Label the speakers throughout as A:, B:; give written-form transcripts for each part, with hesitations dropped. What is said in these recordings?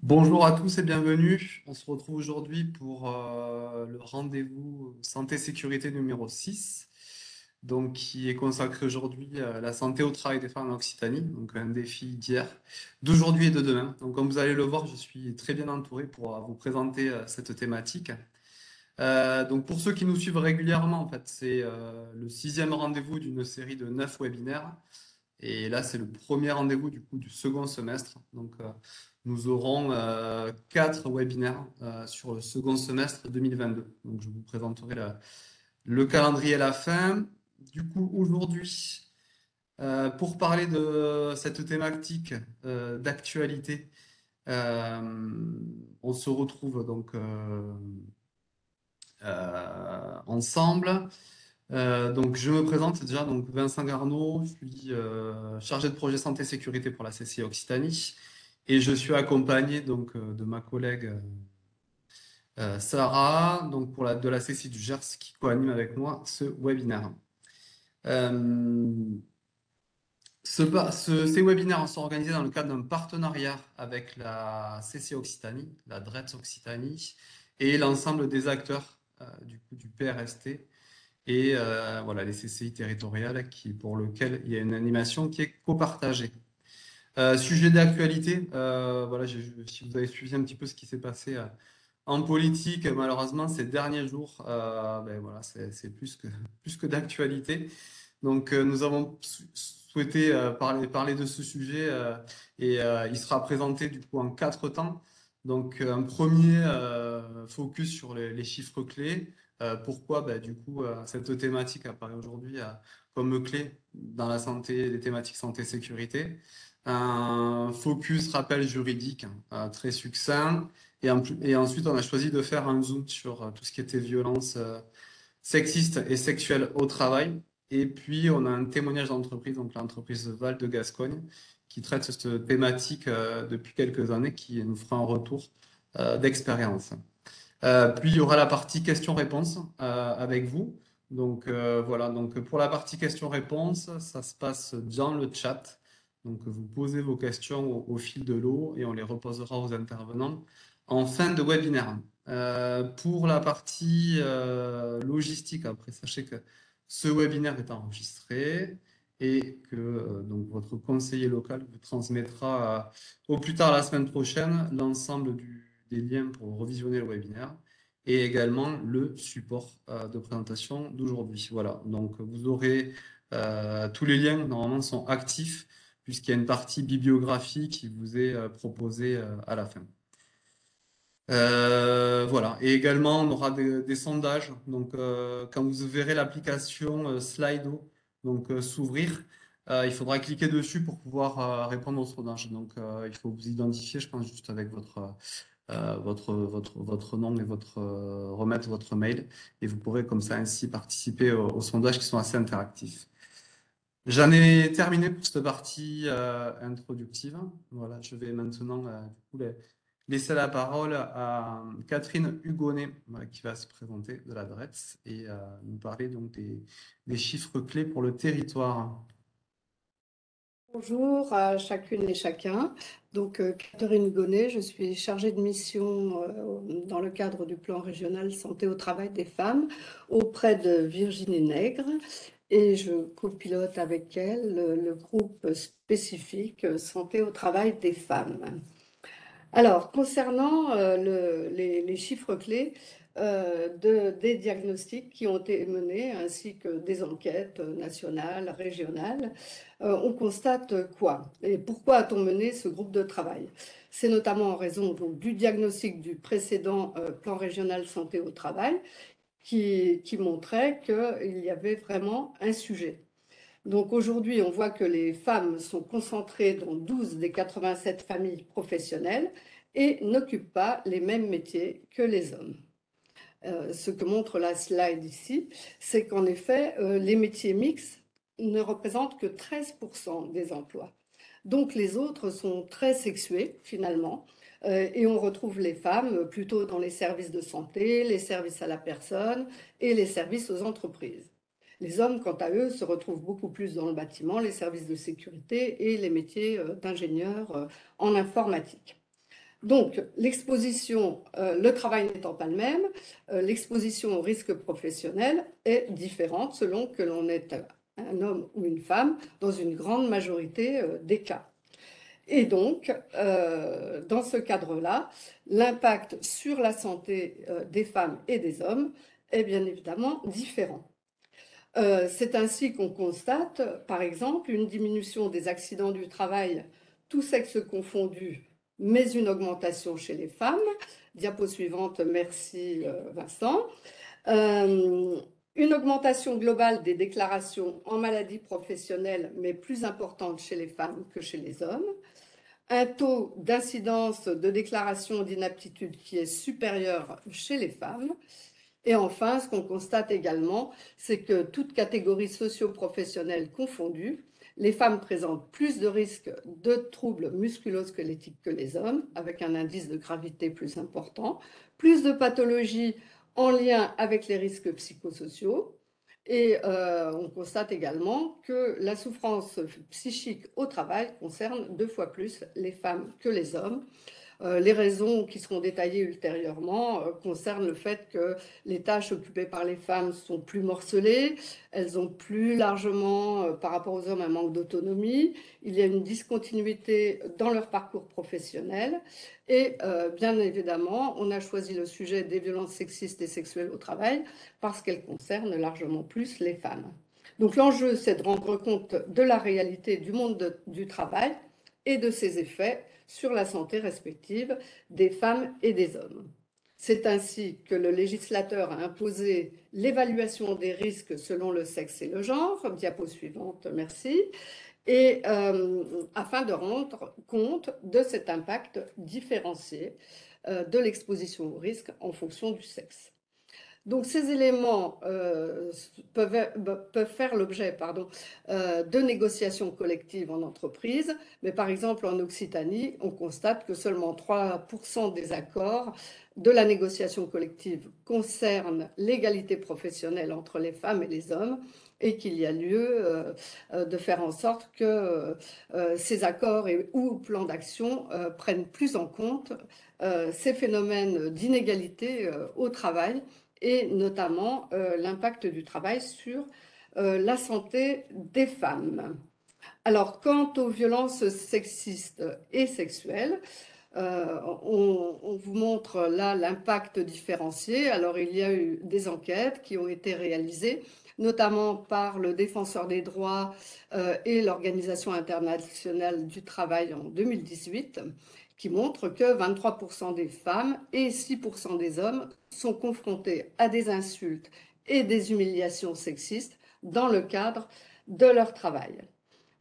A: Bonjour à tous et bienvenue. On se retrouve aujourd'hui pour le rendez-vous santé-sécurité numéro 6, donc qui est consacré aujourd'hui à la santé au travail des femmes en Occitanie, donc un défi d'hier, d'aujourd'hui et de demain. Donc comme vous allez le voir, je suis très bien entouré pour vous présenter cette thématique. Donc pour ceux qui nous suivent régulièrement, en fait, c'est le sixième rendez-vous d'une série de 9 webinaires. Et là, c'est le premier rendez-vous du coup du second semestre. Donc, nous aurons 4 webinaires sur le second semestre 2022. Donc, je vous présenterai le calendrier à la fin. Du coup, aujourd'hui, pour parler de cette thématique d'actualité, on se retrouve donc ensemble. Donc, je me présente déjà, donc Vincent Garneau, je suis chargé de projet santé sécurité pour la CCI Occitanie et je suis accompagné donc de ma collègue Sarah, donc de la CCI du Gers qui co-anime avec moi ce webinaire. Euh, ces webinaires sont organisés dans le cadre d'un partenariat avec la CCI Occitanie, la DRETS Occitanie et l'ensemble des acteurs du coup, du PRST et voilà, les CCI territoriales pour lequel il y a une animation qui est copartagée. Sujet d'actualité, voilà, si vous avez suivi un petit peu ce qui s'est passé en politique, malheureusement, ces derniers jours, ben voilà, c'est plus que d'actualité. Donc, nous avons souhaité parler de ce sujet et il sera présenté du coup en 4 temps. Donc, un premier focus sur les chiffres clés. Pourquoi bah, du coup cette thématique apparaît aujourd'hui comme clé dans la santé, les thématiques santé-sécurité. Un focus rappel juridique très succinct. Et ensuite, on a choisi de faire un zoom sur tout ce qui était violence sexiste et sexuelle au travail. Et puis, on a un témoignage d'entreprise, donc l'entreprise Val de Gascogne, qui traite cette thématique depuis quelques années, qui nous fera un retour d'expérience. Puis, il y aura la partie questions-réponses avec vous. Donc, voilà, donc pour la partie questions-réponses, ça se passe dans le chat. Donc, vous posez vos questions au fil de l'eau et on les reposera aux intervenants en fin de webinaire. Pour la partie logistique, après, sachez que ce webinaire est enregistré et que donc votre conseiller local vous transmettra au plus tard la semaine prochaine l'ensemble des liens pour revisionner le webinaire et également le support de présentation d'aujourd'hui. Voilà, donc vous aurez tous les liens normalement sont actifs puisqu'il y a une partie bibliographie qui vous est proposée à la fin. Voilà. Et également, on aura des sondages. Donc, quand vous verrez l'application Slido donc s'ouvrir, il faudra cliquer dessus pour pouvoir répondre au sondage. Donc, il faut vous identifier, je pense, juste avec votre nom et remettre votre mail. Et vous pourrez comme ça ainsi participer aux sondages qui sont assez interactifs. J'en ai terminé pour cette partie introductive. Voilà, je vais maintenant du coup, laisser la parole à Catherine Hugonnet, voilà, qui va se présenter de la DRETS et nous parler donc des chiffres clés pour le territoire.
B: Bonjour à chacune et chacun. Donc, Catherine Gonnet, je suis chargée de mission dans le cadre du plan régional santé au travail des femmes auprès de Virginie Nègre et je copilote avec elle le groupe spécifique santé au travail des femmes. Alors, concernant les chiffres clés des diagnostics qui ont été menés, ainsi que des enquêtes nationales, régionales, on constate quoi? Et pourquoi a-t-on mené ce groupe de travail? C'est notamment en raison donc, du diagnostic du précédent plan régional santé au travail qui montrait qu'il y avait vraiment un sujet. Donc aujourd'hui, on voit que les femmes sont concentrées dans 12 des 87 familles professionnelles et n'occupent pas les mêmes métiers que les hommes. Ce que montre la slide ici, c'est qu'en effet, les métiers mixtes ne représentent que 13% des emplois. Donc les autres sont très sexués finalement, et on retrouve les femmes plutôt dans les services de santé, les services à la personne et les services aux entreprises. Les hommes, quant à eux, se retrouvent beaucoup plus dans le bâtiment, les services de sécurité et les métiers d'ingénieurs en informatique. Donc, l'exposition, le travail n'étant pas le même, l'exposition au risque professionnel est différente selon que l'on est un homme ou une femme dans une grande majorité des cas. Et donc, dans ce cadre-là, l'impact sur la santé des femmes et des hommes est bien évidemment différent. C'est ainsi qu'on constate, par exemple, une diminution des accidents du travail, tous sexes confondus, mais une augmentation chez les femmes. Diapo suivante, merci Vincent. Une augmentation globale des déclarations en maladie professionnelle, mais plus importante chez les femmes que chez les hommes. Un taux d'incidence de déclaration d'inaptitude qui est supérieur chez les femmes. Et enfin, ce qu'on constate également, c'est que toutes catégories socio-professionnelles confondues, les femmes présentent plus de risques de troubles musculo-squelettiques que les hommes, avec un indice de gravité plus important, plus de pathologies en lien avec les risques psychosociaux. Et on constate également que la souffrance psychique au travail concerne 2 fois plus les femmes que les hommes. Les raisons qui seront détaillées ultérieurement concernent le fait que les tâches occupées par les femmes sont plus morcelées, elles ont plus largement, par rapport aux hommes, un manque d'autonomie, il y a une discontinuité dans leur parcours professionnel et bien évidemment, on a choisi le sujet des violences sexistes et sexuelles au travail parce qu'elles concernent largement plus les femmes. Donc l'enjeu, c'est de rendre compte de la réalité du monde du travail et de ses effets sur la santé respective des femmes et des hommes. C'est ainsi que le législateur a imposé l'évaluation des risques selon le sexe et le genre, diapo suivante, merci, et afin de rendre compte de cet impact différencié de l'exposition au risque en fonction du sexe. Donc ces éléments peuvent faire l'objet de négociations collectives en entreprise, mais par exemple en Occitanie, on constate que seulement 3% des accords de la négociation collective concernent l'égalité professionnelle entre les femmes et les hommes et qu'il y a lieu de faire en sorte que ces accords ou plans d'action prennent plus en compte ces phénomènes d'inégalité au travail et notamment l'impact du travail sur la santé des femmes. Alors, quant aux violences sexistes et sexuelles, on vous montre là l'impact différencié. Alors, il y a eu des enquêtes qui ont été réalisées, notamment par le Défenseur des droits et l'Organisation internationale du travail en 2018, qui montrent que 23% des femmes et 6% des hommes sont confrontés à des insultes et des humiliations sexistes dans le cadre de leur travail.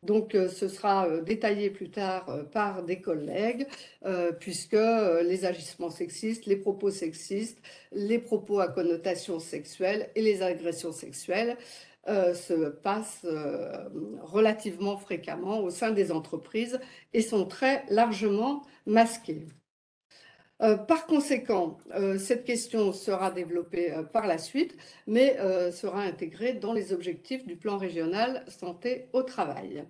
B: Donc, ce sera détaillé plus tard par des collègues, puisque les agissements sexistes, les propos sexistes, les propos à connotation sexuelle et les agressions sexuelles se passent relativement fréquemment au sein des entreprises et sont très largement masqués. Par conséquent, cette question sera développée par la suite, mais sera intégrée dans les objectifs du plan régional santé au travail.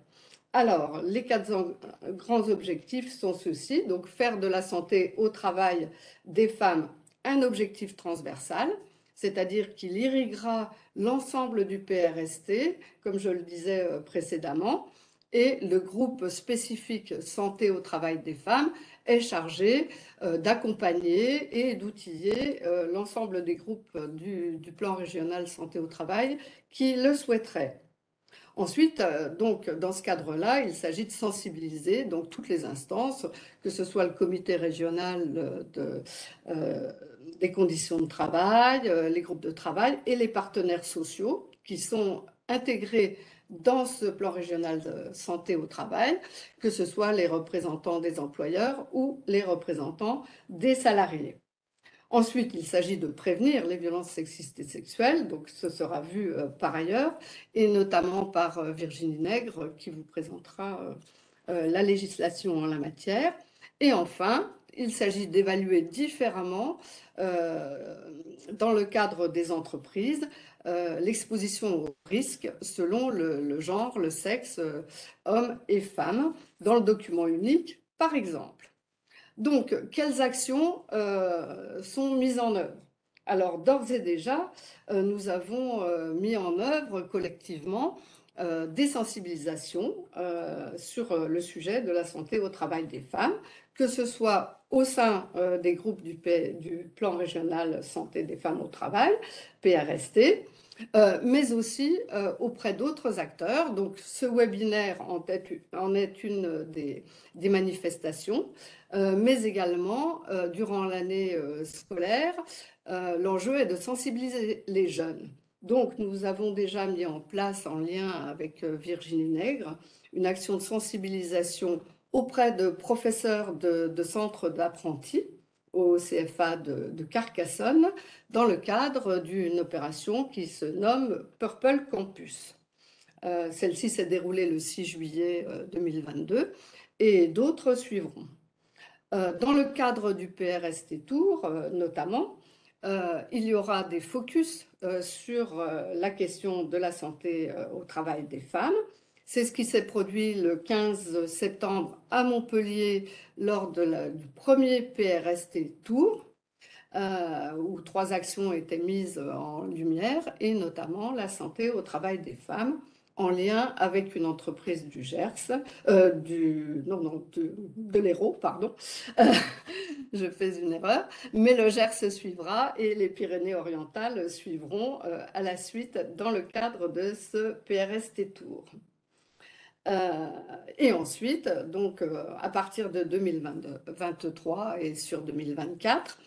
B: Alors, les 4 grands objectifs sont ceux-ci. Donc, faire de la santé au travail des femmes un objectif transversal, c'est-à-dire qu'il irriguera l'ensemble du PRST, comme je le disais précédemment, et le groupe spécifique santé au travail des femmes est chargé d'accompagner et d'outiller l'ensemble des groupes du plan régional santé au travail qui le souhaiteraient. Ensuite, donc, dans ce cadre-là, il s'agit de sensibiliser donc, toutes les instances, que ce soit le comité régional des conditions de travail, les groupes de travail et les partenaires sociaux qui sont intégrés dans ce plan régional de santé au travail, que ce soit les représentants des employeurs ou les représentants des salariés. Ensuite, il s'agit de prévenir les violences sexistes et sexuelles, donc ce sera vu par ailleurs, et notamment par Virginie Nègre qui vous présentera la législation en la matière. Et enfin, il s'agit d'évaluer différemment, dans le cadre des entreprises, l'exposition au risque selon le genre, le sexe, hommes et femmes, dans le document unique, par exemple. Donc, quelles actions sont mises en œuvre? Alors, d'ores et déjà, nous avons mis en œuvre collectivement des sensibilisations sur le sujet de la santé au travail des femmes, que ce soit au sein des groupes du plan régional santé des femmes au travail, PRST, mais aussi auprès d'autres acteurs. Donc, ce webinaire en est une des manifestations, mais également durant l'année scolaire, l'enjeu est de sensibiliser les jeunes. Donc, nous avons déjà mis en place, en lien avec Virginie Nègre, une action de sensibilisation auprès de professeurs de centres d'apprentis au CFA de Carcassonne, dans le cadre d'une opération qui se nomme Purple Campus. Celle-ci s'est déroulée le 6 juillet 2022 et d'autres suivront. Dans le cadre du PRST Tour, notamment, il y aura des focus sur la question de la santé au travail des femmes. C'est ce qui s'est produit le 15 septembre à Montpellier lors du premier PRST Tour, où 3 actions étaient mises en lumière, et notamment la santé au travail des femmes, en lien avec une entreprise du Gers, de l'Hérault, pardon. Je fais une erreur, mais le Gers suivra et les Pyrénées-Orientales suivront à la suite dans le cadre de ce PRST Tour. Et ensuite, donc à partir de 2023 et sur 2024,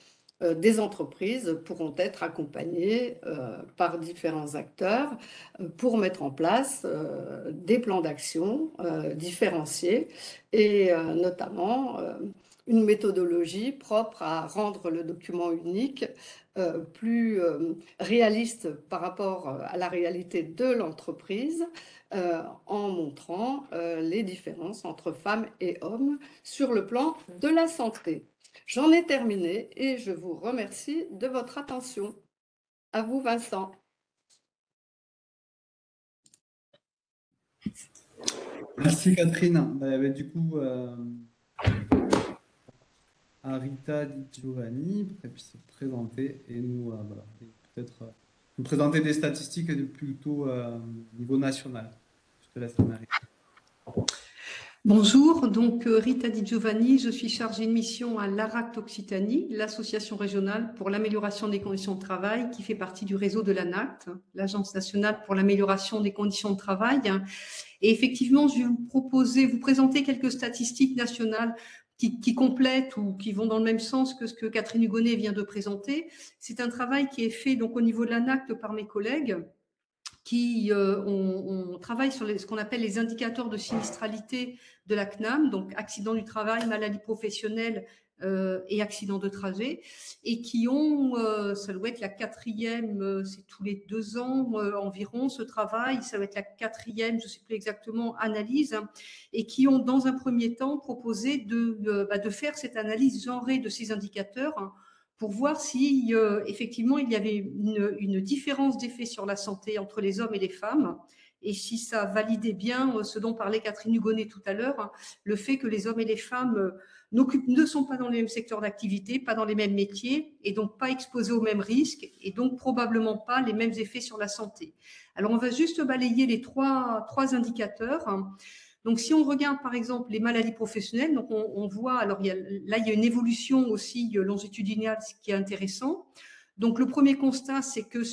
B: des entreprises pourront être accompagnées par différents acteurs pour mettre en place des plans d'action différenciés et notamment une méthodologie propre à rendre le document unique plus réaliste par rapport à la réalité de l'entreprise, en montrant les différences entre femmes et hommes sur le plan de la santé. J'en ai terminé et je vous remercie de votre attention. À vous, Vincent.
A: Merci Catherine. Du coup, à Rita Di Giovanni pour qu'elle puisse se présenter et nous voilà, peut-être nous présenter des statistiques plutôt niveau national. Je te laisse, Marie.
C: Bonjour, donc Rita Di Giovanni, je suis chargée de mission à l'ARACT Occitanie, l'association régionale pour l'amélioration des conditions de travail qui fait partie du réseau de l'ANACT, l'Agence nationale pour l'amélioration des conditions de travail. Et effectivement, je vais vous présenter quelques statistiques nationales qui complètent ou qui vont dans le même sens que ce que Catherine Hugonnet vient de présenter. C'est un travail qui est fait donc au niveau de l'ANACT par mes collègues, qui on travaille sur ce qu'on appelle les indicateurs de sinistralité de la CNAM, donc accident du travail, maladie professionnelle et accident de trajet, et qui ont, ça doit être la 4e, c'est tous les 2 ans environ ce travail, ça doit être la 4e, je ne sais plus exactement, analyse, hein, et qui ont dans un premier temps proposé de faire cette analyse genrée de ces indicateurs, hein, pour voir si effectivement il y avait une différence d'effet sur la santé entre les hommes et les femmes, et si ça validait bien ce dont parlait Catherine Hugonnet tout à l'heure, hein, le fait que les hommes et les femmes ne sont pas dans les mêmes secteurs d'activité, pas dans les mêmes métiers, et donc pas exposés aux mêmes risques, et donc probablement pas les mêmes effets sur la santé. Alors on va juste balayer les trois indicateurs, hein. Donc, si on regarde, par exemple, les maladies professionnelles, donc on voit, alors il y a une évolution aussi longitudinale, ce qui est intéressant. Donc, le premier constat, c'est que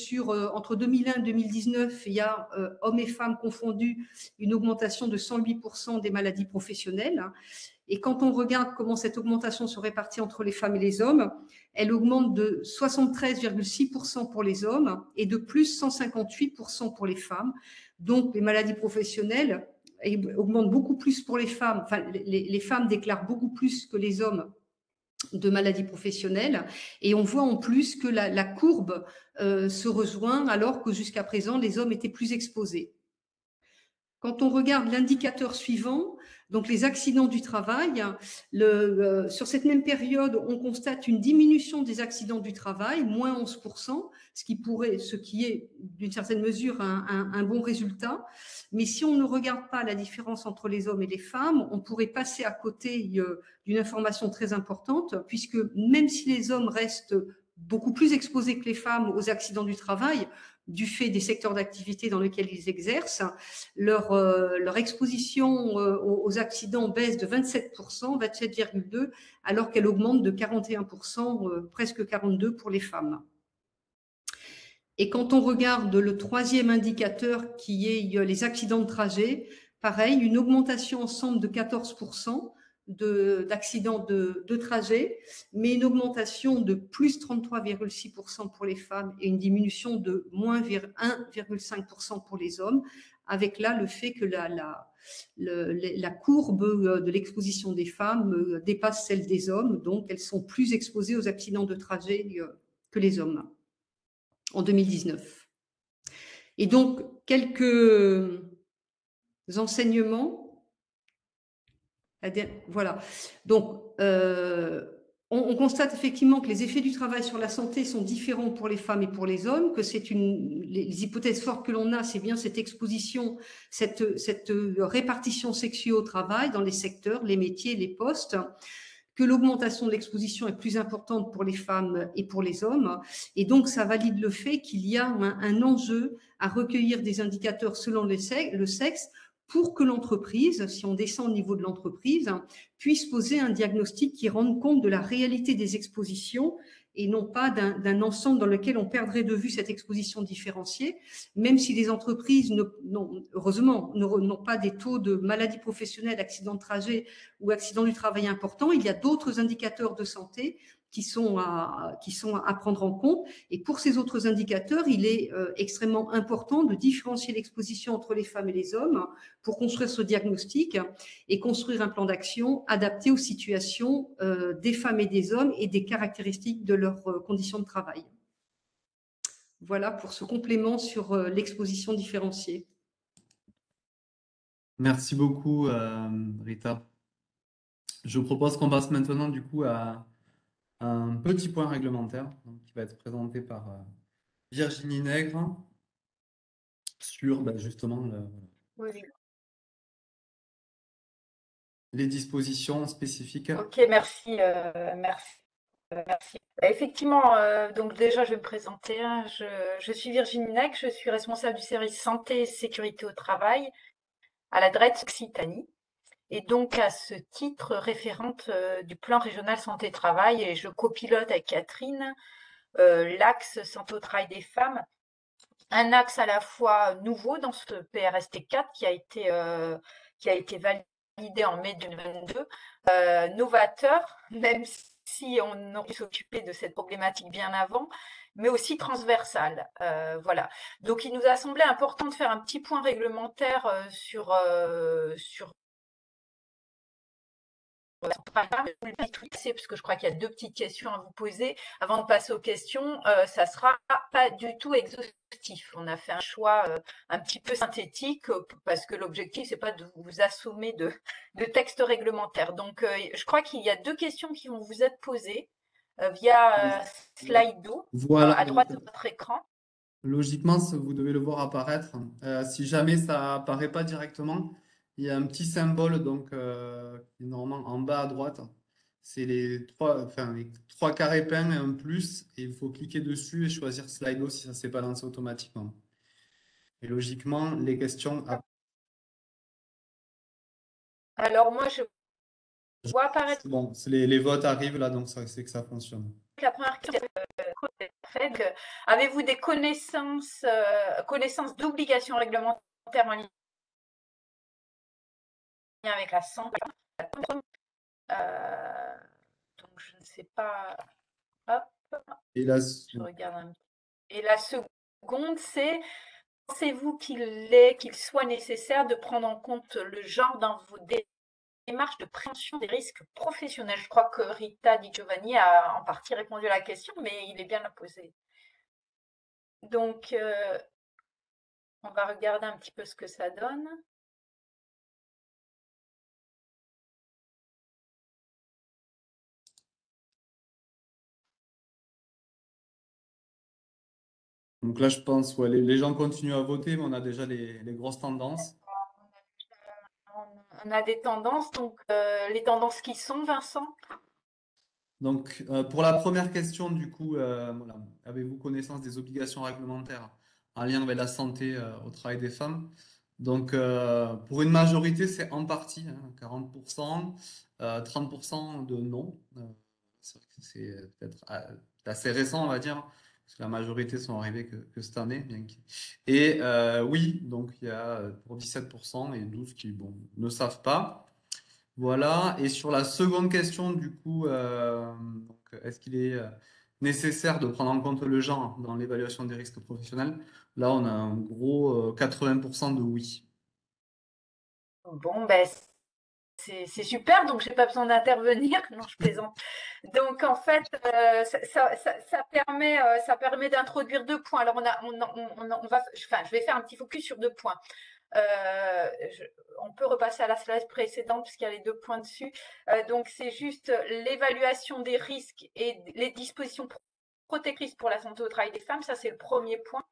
C: entre 2001 et 2019, il y a, hommes et femmes confondus, une augmentation de 108% des maladies professionnelles. Et quand on regarde comment cette augmentation se répartit entre les femmes et les hommes, elle augmente de 73,6% pour les hommes et de plus 158% pour les femmes. Donc, les maladies professionnelles augmente beaucoup plus pour les femmes, enfin les femmes déclarent beaucoup plus que les hommes de maladies professionnelles, et on voit en plus que la courbe se rejoint alors que jusqu'à présent les hommes étaient plus exposés. Quand on regarde l'indicateur suivant, Donc, les accidents du travail, sur cette même période, on constate une diminution des accidents du travail, moins 11%, ce qui est d'une certaine mesure un bon résultat. Mais si on ne regarde pas la différence entre les hommes et les femmes, on pourrait passer à côté d'une information très importante, puisque même si les hommes restent beaucoup plus exposés que les femmes aux accidents du travail, du fait des secteurs d'activité dans lesquels ils exercent, leur exposition aux accidents baisse de 27%, 27,2%, alors qu'elle augmente de 41%, presque 42% pour les femmes. Et quand on regarde le troisième indicateur qui est les accidents de trajet, pareil, une augmentation ensemble de 14% d'accidents de trajet, mais une augmentation de plus 33,6% pour les femmes et une diminution de moins 1,5% pour les hommes, avec là le fait que la courbe de l'exposition des femmes dépasse celle des hommes, donc elles sont plus exposées aux accidents de trajet que les hommes en 2019. Et donc, quelques enseignements. Voilà. Donc, on constate effectivement que les effets du travail sur la santé sont différents pour les femmes et pour les hommes, que les hypothèses fortes que l'on a, c'est bien cette exposition, cette répartition sexuée au travail dans les secteurs, les métiers, les postes, que l'augmentation de l'exposition est plus importante pour les femmes et pour les hommes. Et donc, ça valide le fait qu'il y a un enjeu à recueillir des indicateurs selon le sexe pour que l'entreprise, si on descend au niveau de l'entreprise, puisse poser un diagnostic qui rende compte de la réalité des expositions et non pas d'un ensemble dans lequel on perdrait de vue cette exposition différenciée, même si les entreprises, heureusement, n'ont pas des taux de maladies professionnelles, accidents de trajet ou accidents du travail importants. Il y a d'autres indicateurs de santé qui sont à prendre en compte. Et pour ces autres indicateurs, il est extrêmement important de différencier l'exposition entre les femmes et les hommes pour construire ce diagnostic et construire un plan d'action adapté aux situations des femmes et des hommes et des caractéristiques de leurs conditions de travail. Voilà pour ce complément sur l'exposition différenciée.
A: Merci beaucoup, Rita. Je vous propose qu'on passe maintenant du coup à un petit point réglementaire qui va être présenté par Virginie Nègre sur justement les dispositions spécifiques.
D: Ok, merci. Merci. Effectivement, donc déjà, je vais me présenter, hein. Je suis Virginie Nègre, je suis responsable du service santé et sécurité au travail à la DRETS Occitanie. Et donc, à ce titre, référente du plan régional santé-travail, et je copilote avec Catherine l'axe santé au travail des femmes, un axe à la fois nouveau dans ce PRST 4 qui a été validé en mai 2022, novateur, même si on aurait pu s'occuper de cette problématique bien avant, mais aussi transversale. Voilà. Donc, il nous a semblé important de faire un petit point réglementaire sur parce que je crois qu'il y a deux petites questions à vous poser. Avant de passer aux questions, ça sera pas du tout exhaustif. On a fait un choix un petit peu synthétique parce que l'objectif, c'est pas de vous assommer de textes réglementaires. Donc, je crois qu'il y a deux questions qui vont vous être posées via Slido,
A: Voilà.
D: à droite de votre écran.
A: Logiquement, vous devez le voir apparaître. Si jamais ça apparaît pas directement, il y a un petit symbole donc qui est normalement en bas à droite. C'est les trois carrés peints et un plus, et il faut cliquer dessus et choisir Slido si ça ne s'est pas lancé automatiquement. Et logiquement, les questions.
D: Alors moi, je vois apparaître.
A: Bon, les votes arrivent là, donc c'est que ça fonctionne.
D: La première question, avez-vous des connaissances d'obligations réglementaires en lien avec la santé? Donc je ne sais pas. Hop.
A: Et là,
D: Je regarde un petit. Et la seconde, c'est pensez-vous qu'il soit nécessaire de prendre en compte le genre dans vos démarches de prévention des risques professionnels? Je crois que Rita Di Giovanni a en partie répondu à la question, mais il est bien la poser. Donc, on va regarder un petit peu ce que ça donne.
A: Donc là, je pense, ouais, les gens continuent à voter, mais on a déjà les grosses tendances.
D: On a des tendances, donc les tendances qui sont, Vincent?
A: Donc, pour la première question, du coup, voilà, avez-vous connaissance des obligations réglementaires en lien avec la santé au travail des femmes? Donc, pour une majorité, c'est en partie, hein, 40%, 30% de non. C'est vrai que c'est peut-être assez récent, on va dire, parce que la majorité sont arrivées que cette année. Et oui, donc il y a pour 17% et 12 qui bon, ne savent pas. Voilà. Et sur la seconde question, du coup, donc, est-ce qu'il est nécessaire de prendre en compte le genre dans l'évaluation des risques professionnels? Là, on a un gros 80% de oui.
D: Bon, ben, c'est super, donc j'ai pas besoin d'intervenir. Non, je plaisante. Donc en fait, ça permet d'introduire 2 points. Alors on va, enfin, je vais faire un petit focus sur 2 points. On peut repasser à la slide précédente puisqu'il y a les 2 points dessus. Donc c'est juste l'évaluation des risques et les dispositions protectrices pour la santé au travail des femmes. Ça c'est le premier point.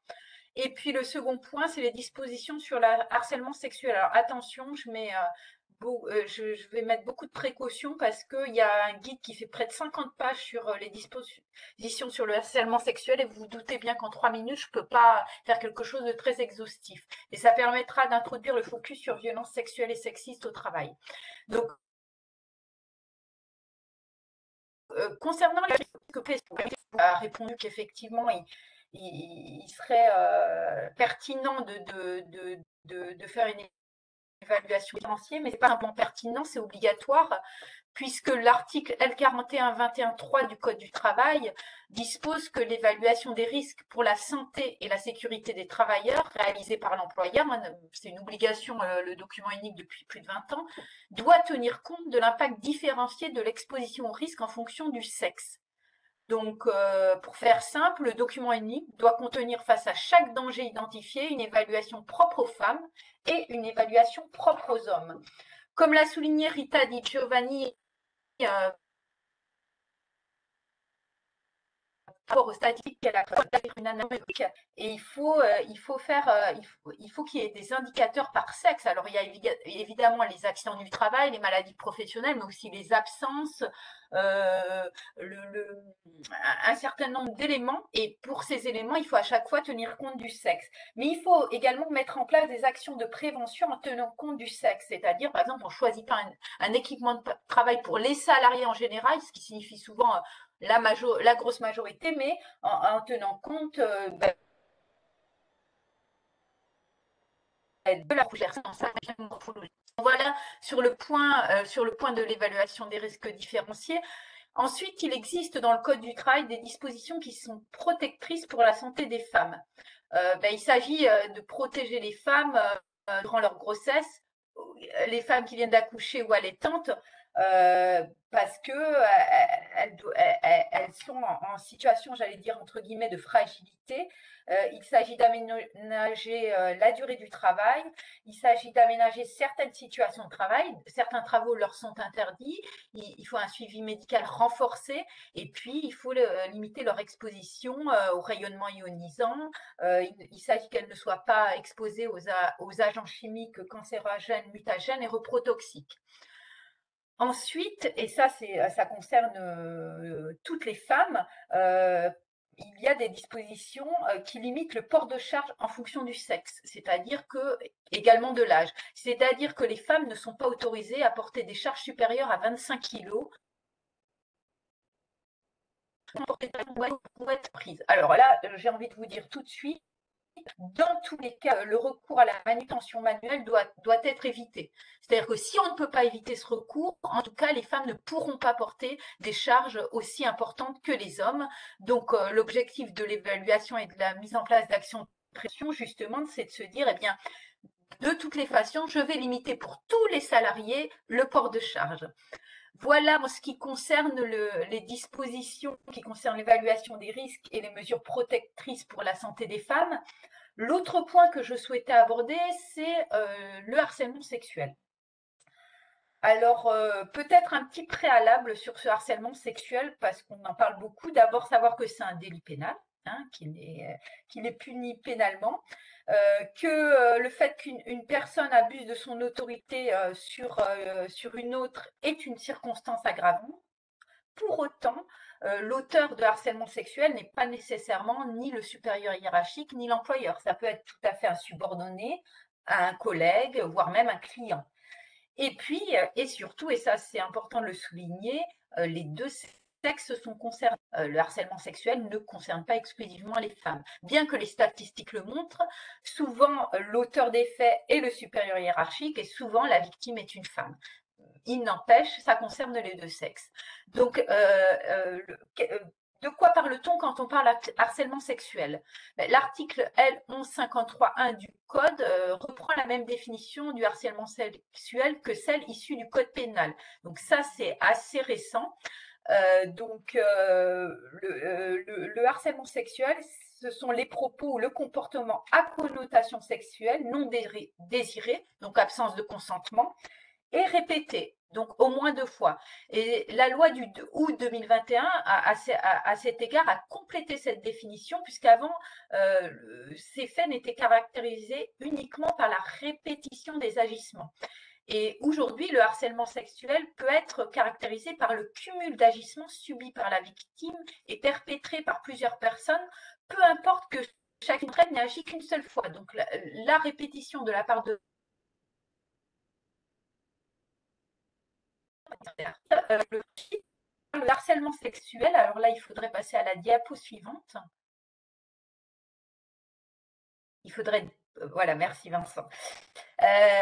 D: Et puis le second point, c'est les dispositions sur le harcèlement sexuel. Alors attention, je vais mettre beaucoup de précautions parce qu'il y a un guide qui fait près de 50 pages sur les dispositions sur le harcèlement sexuel et vous vous doutez bien qu'en 3 minutes, je ne peux pas faire quelque chose de très exhaustif. Et ça permettra d'introduire le focus sur violences sexuelles et sexistes au travail. Donc, concernant la question, a répondu qu'effectivement, il serait pertinent de faire une évaluation financière, mais ce n'est pas simplement pertinent, c'est obligatoire, puisque l'article L4121.3 du Code du travail dispose que l'évaluation des risques pour la santé et la sécurité des travailleurs réalisée par l'employeur, c'est une obligation, le document unique depuis plus de 20 ans, doit tenir compte de l'impact différencié de l'exposition au risque en fonction du sexe. Donc, pour faire simple, le document unique doit contenir face à chaque danger identifié une évaluation propre aux femmes et une évaluation propre aux hommes. Comme l'a souligné Rita Di Giovanni rapport aux statistiques qu'elle a une analyse et il faut qu'il y ait des indicateurs par sexe. Alors il y a évidemment les accidents du travail, les maladies professionnelles, mais aussi les absences, un certain nombre d'éléments. Et pour ces éléments, il faut à chaque fois tenir compte du sexe. Mais il faut également mettre en place des actions de prévention en tenant compte du sexe. C'est-à-dire, par exemple, on ne choisit pas un équipement de travail pour les salariés en général, ce qui signifie souvent la grosse majorité, mais en tenant compte de la personne morphologique. Voilà sur le point de l'évaluation des risques différenciés. Ensuite, il existe dans le Code du travail des dispositions qui sont protectrices pour la santé des femmes. Il s'agit de protéger les femmes durant leur grossesse, les femmes qui viennent d'accoucher ou allaitantes, parce que elles sont en situation, j'allais dire entre guillemets, de fragilité. Il s'agit d'aménager la durée du travail, il s'agit d'aménager certaines situations de travail, certains travaux leur sont interdits, il faut un suivi médical renforcé, et puis il faut limiter leur exposition au rayonnement ionisant. Il s'agit qu'elles ne soient pas exposées aux agents chimiques cancérogènes, mutagènes et reprotoxiques. Ensuite, et ça concerne toutes les femmes, il y a des dispositions qui limitent le port de charge en fonction du sexe, c'est-à-dire que également de l'âge. C'est-à-dire que les femmes ne sont pas autorisées à porter des charges supérieures à 25 kg pour être prises. Alors là, j'ai envie de vous dire tout de suite, dans tous les cas, le recours à la manutention manuelle doit être évité. C'est-à-dire que si on ne peut pas éviter ce recours, en tout cas, les femmes ne pourront pas porter des charges aussi importantes que les hommes. Donc, l'objectif de l'évaluation et de la mise en place d'actions de pression, justement, c'est de se dire, eh bien, de toutes les façons, je vais limiter pour tous les salariés le port de charge. Voilà en ce qui concerne les dispositions qui concernent l'évaluation des risques et les mesures protectrices pour la santé des femmes. L'autre point que je souhaitais aborder, c'est le harcèlement sexuel. Alors, peut-être un petit préalable sur ce harcèlement sexuel, parce qu'on en parle beaucoup. D'abord, savoir que c'est un délit pénal. hein, qu'il est puni pénalement, que le fait qu'une personne abuse de son autorité sur une autre est une circonstance aggravante. Pour autant, l'auteur de harcèlement sexuel n'est pas nécessairement ni le supérieur hiérarchique ni l'employeur. Ça peut être tout à fait un subordonné, un collègue, voire même un client. Et puis, et surtout, et ça c'est important de le souligner, les deux sexes sont concernés. Le harcèlement sexuel ne concerne pas exclusivement les femmes. Bien que les statistiques le montrent, souvent l'auteur des faits est le supérieur hiérarchique et souvent la victime est une femme. Il n'empêche, ça concerne les deux sexes. Donc, de quoi parle-t-on quand on parle harcèlement sexuel? L'article L 1153-1 du Code reprend la même définition du harcèlement sexuel que celle issue du Code pénal. Donc ça, c'est assez récent. Le harcèlement sexuel, ce sont les propos ou le comportement à connotation sexuelle non désiré, donc absence de consentement, et répété, donc au moins 2 fois. Et la loi du 2 août 2021, à cet égard, a complété cette définition, puisqu'avant, ces faits n'étaient caractérisés uniquement par la répétition des agissements. Et aujourd'hui, le harcèlement sexuel peut être caractérisé par le cumul d'agissements subis par la victime et perpétrés par plusieurs personnes, peu importe que chacune d'entre elles n'ait agi qu'une seule fois. Donc la répétition de la part de le harcèlement sexuel, alors là, il faudrait passer à la diapo suivante. Il faudrait, voilà, merci Vincent.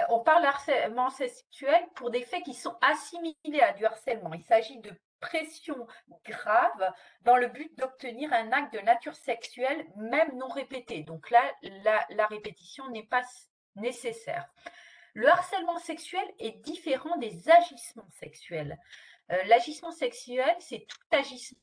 D: On parle de harcèlement sexuel pour des faits qui sont assimilés à du harcèlement. Il s'agit de pression grave dans le but d'obtenir un acte de nature sexuelle, même non répété. Donc là, la répétition n'est pas nécessaire. Le harcèlement sexuel est différent des agissements sexuels. L'agissement sexuel, c'est tout agissement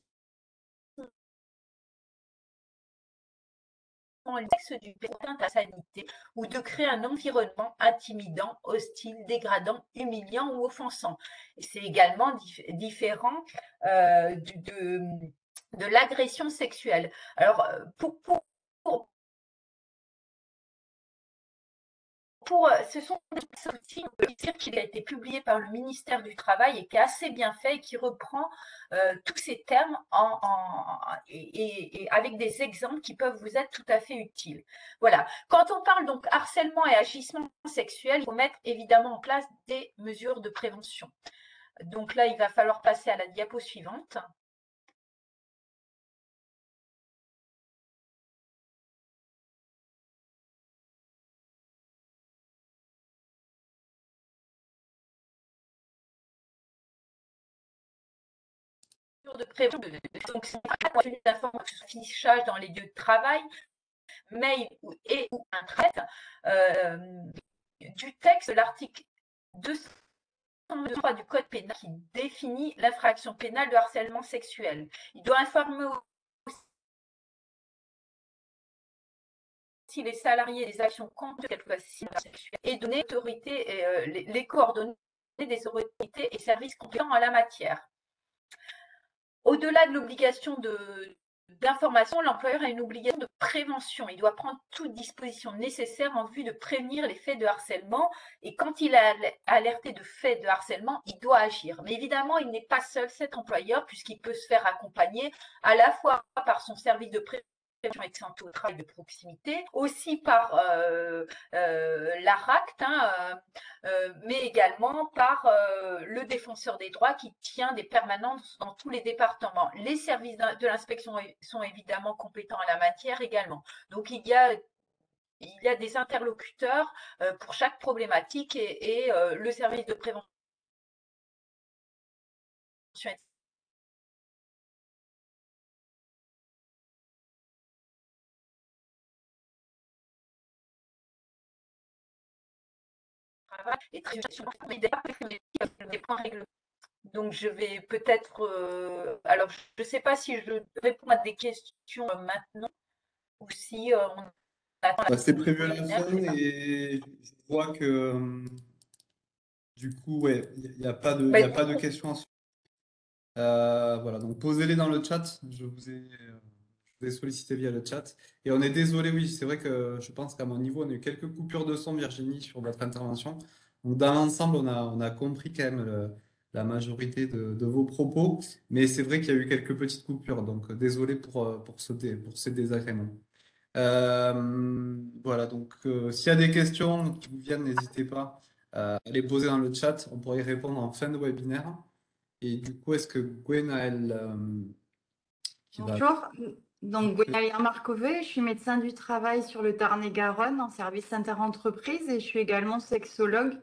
D: du atteinte à sa dignité ou de créer un environnement intimidant, hostile, dégradant, humiliant ou offensant. C'est également différent de l'agression sexuelle. Alors, ce sont des outils, on peut dire qu'il a été publié par le ministère du Travail et qui est assez bien fait et qui reprend tous ces termes et avec des exemples qui peuvent vous être tout à fait utiles. Voilà. Quand on parle donc harcèlement et agissement sexuel, il faut mettre évidemment en place des mesures de prévention. Donc là, il va falloir passer à la diapo suivante. De prévention de sanctions d'informations, fichage dans les lieux de travail, mail et ou intranet, du texte de l'article 203 du Code pénal qui définit l'infraction pénale de harcèlement sexuel. Il doit informer aussi les salariés des actions contre quelque chose sexuelle et donner les coordonnées des autorités et services compétents en la matière. Au-delà de l'obligation d'information, l'employeur a une obligation de prévention. Il doit prendre toute disposition nécessaire en vue de prévenir les faits de harcèlement. Et quand il a alerté de faits de harcèlement, il doit agir. Mais évidemment, il n'est pas seul, cet employeur, puisqu'il peut se faire accompagner à la fois par son service de prévention et de santé au travail de proximité, aussi par l'ARACT, mais également par le défenseur des droits qui tient des permanences dans tous les départements. Les services de l'inspection sont évidemment compétents en la matière également. Donc il y a des interlocuteurs pour chaque problématique et le service de prévention et très des points réglementaires. Donc, je vais peut-être. Alors, je ne sais pas si je réponds à des questions maintenant ou si on attend la
A: C'est prévu à la fin et je vois que du coup, ouais, il n'y a pas de questions ensuite. Voilà, donc posez-les dans le chat. Je vous ai vous ai sollicité via le chat. Et on est désolé, oui, c'est vrai que je pense qu'à mon niveau, on a eu quelques coupures de son, Virginie, sur votre intervention. Donc, dans l'ensemble, on a compris quand même la majorité de vos propos, mais c'est vrai qu'il y a eu quelques petites coupures. Donc, désolé pour ces désagréments. Voilà, donc s'il y a des questions qui vous viennent, n'hésitez pas à les poser dans le chat. On pourrait y répondre en fin de webinaire. Et du coup, est-ce que Gwenaëlle, qui va...
E: Bonjour, donc Gwenaëlle Marcové, je suis médecin du travail sur le Tarn-et-Garonne en service interentreprise et je suis également sexologue.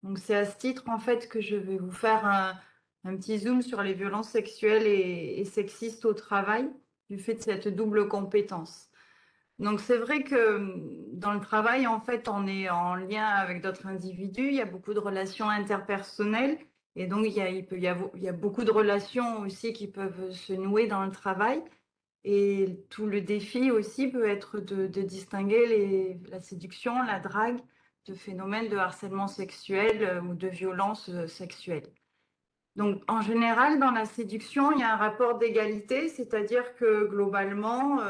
E: Donc c'est à ce titre en fait que je vais vous faire un petit zoom sur les violences sexuelles et sexistes au travail du fait de cette double compétence. Donc c'est vrai que dans le travail en fait on est en lien avec d'autres individus, il y a beaucoup de relations interpersonnelles. Et donc, il y a beaucoup de relations aussi qui peuvent se nouer dans le travail. Et tout le défi aussi peut être de distinguer la séduction, la drague, de phénomènes de harcèlement sexuel ou de violence sexuelle. Donc, en général, dans la séduction, il y a un rapport d'égalité, c'est-à-dire que globalement,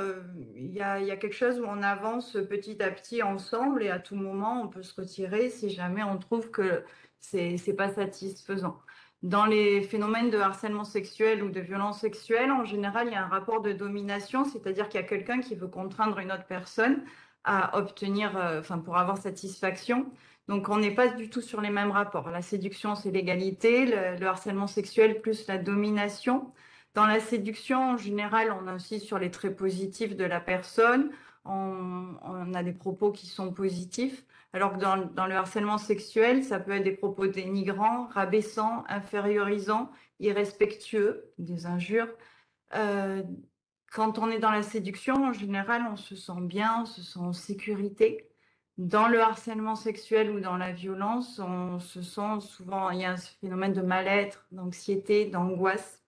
E: il y a quelque chose où on avance petit à petit ensemble et à tout moment, on peut se retirer si jamais on trouve que c'est pas satisfaisant. Dans les phénomènes de harcèlement sexuel ou de violence sexuelle, en général, il y a un rapport de domination, c'est-à-dire qu'il y a quelqu'un qui veut contraindre une autre personne à obtenir, pour avoir satisfaction. Donc, on n'est pas du tout sur les mêmes rapports. La séduction, c'est l'égalité, le harcèlement sexuel plus la domination. Dans la séduction, en général, on insiste sur les traits positifs de la personne. On a des propos qui sont positifs. Alors que dans le harcèlement sexuel, ça peut être des propos dénigrants, rabaissants, infériorisants, irrespectueux, des injures. Quand on est dans la séduction, en général, on se sent bien, on se sent en sécurité. Dans le harcèlement sexuel ou dans la violence, on se sent souvent, il y a un phénomène de mal-être, d'anxiété, d'angoisse.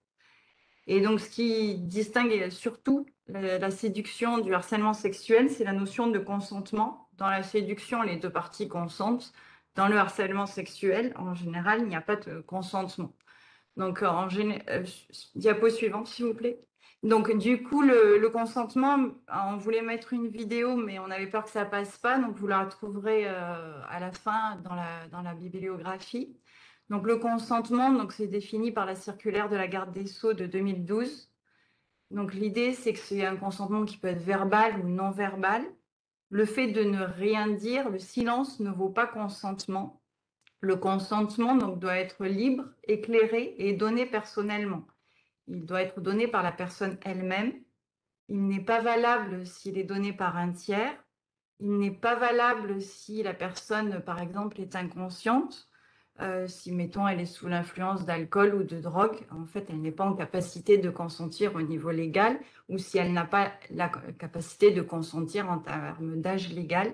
E: Et donc, ce qui distingue surtout la séduction du harcèlement sexuel, c'est la notion de consentement. Dans la séduction, les deux parties consentent. Dans le harcèlement sexuel, en général, il n'y a pas de consentement. Donc, diapo suivante, s'il vous plaît. Donc, du coup, le consentement, on voulait mettre une vidéo, mais on avait peur que ça passe pas. Donc, vous la retrouverez à la fin dans la bibliographie. Donc, le consentement, donc, c'est défini par la circulaire de la garde des Sceaux de 2012. Donc, l'idée, c'est que c'est un consentement qui peut être verbal ou non verbal. Le fait de ne rien dire, le silence ne vaut pas consentement. Le consentement donc, doit être libre, éclairé et donné personnellement. Il doit être donné par la personne elle-même. Il n'est pas valable s'il est donné par un tiers. Il n'est pas valable si la personne, par exemple, est inconsciente. Si, mettons, elle est sous l'influence d'alcool ou de drogue, en fait, elle n'est pas en capacité de consentir au niveau légal, ou si elle n'a pas la capacité de consentir en termes d'âge légal.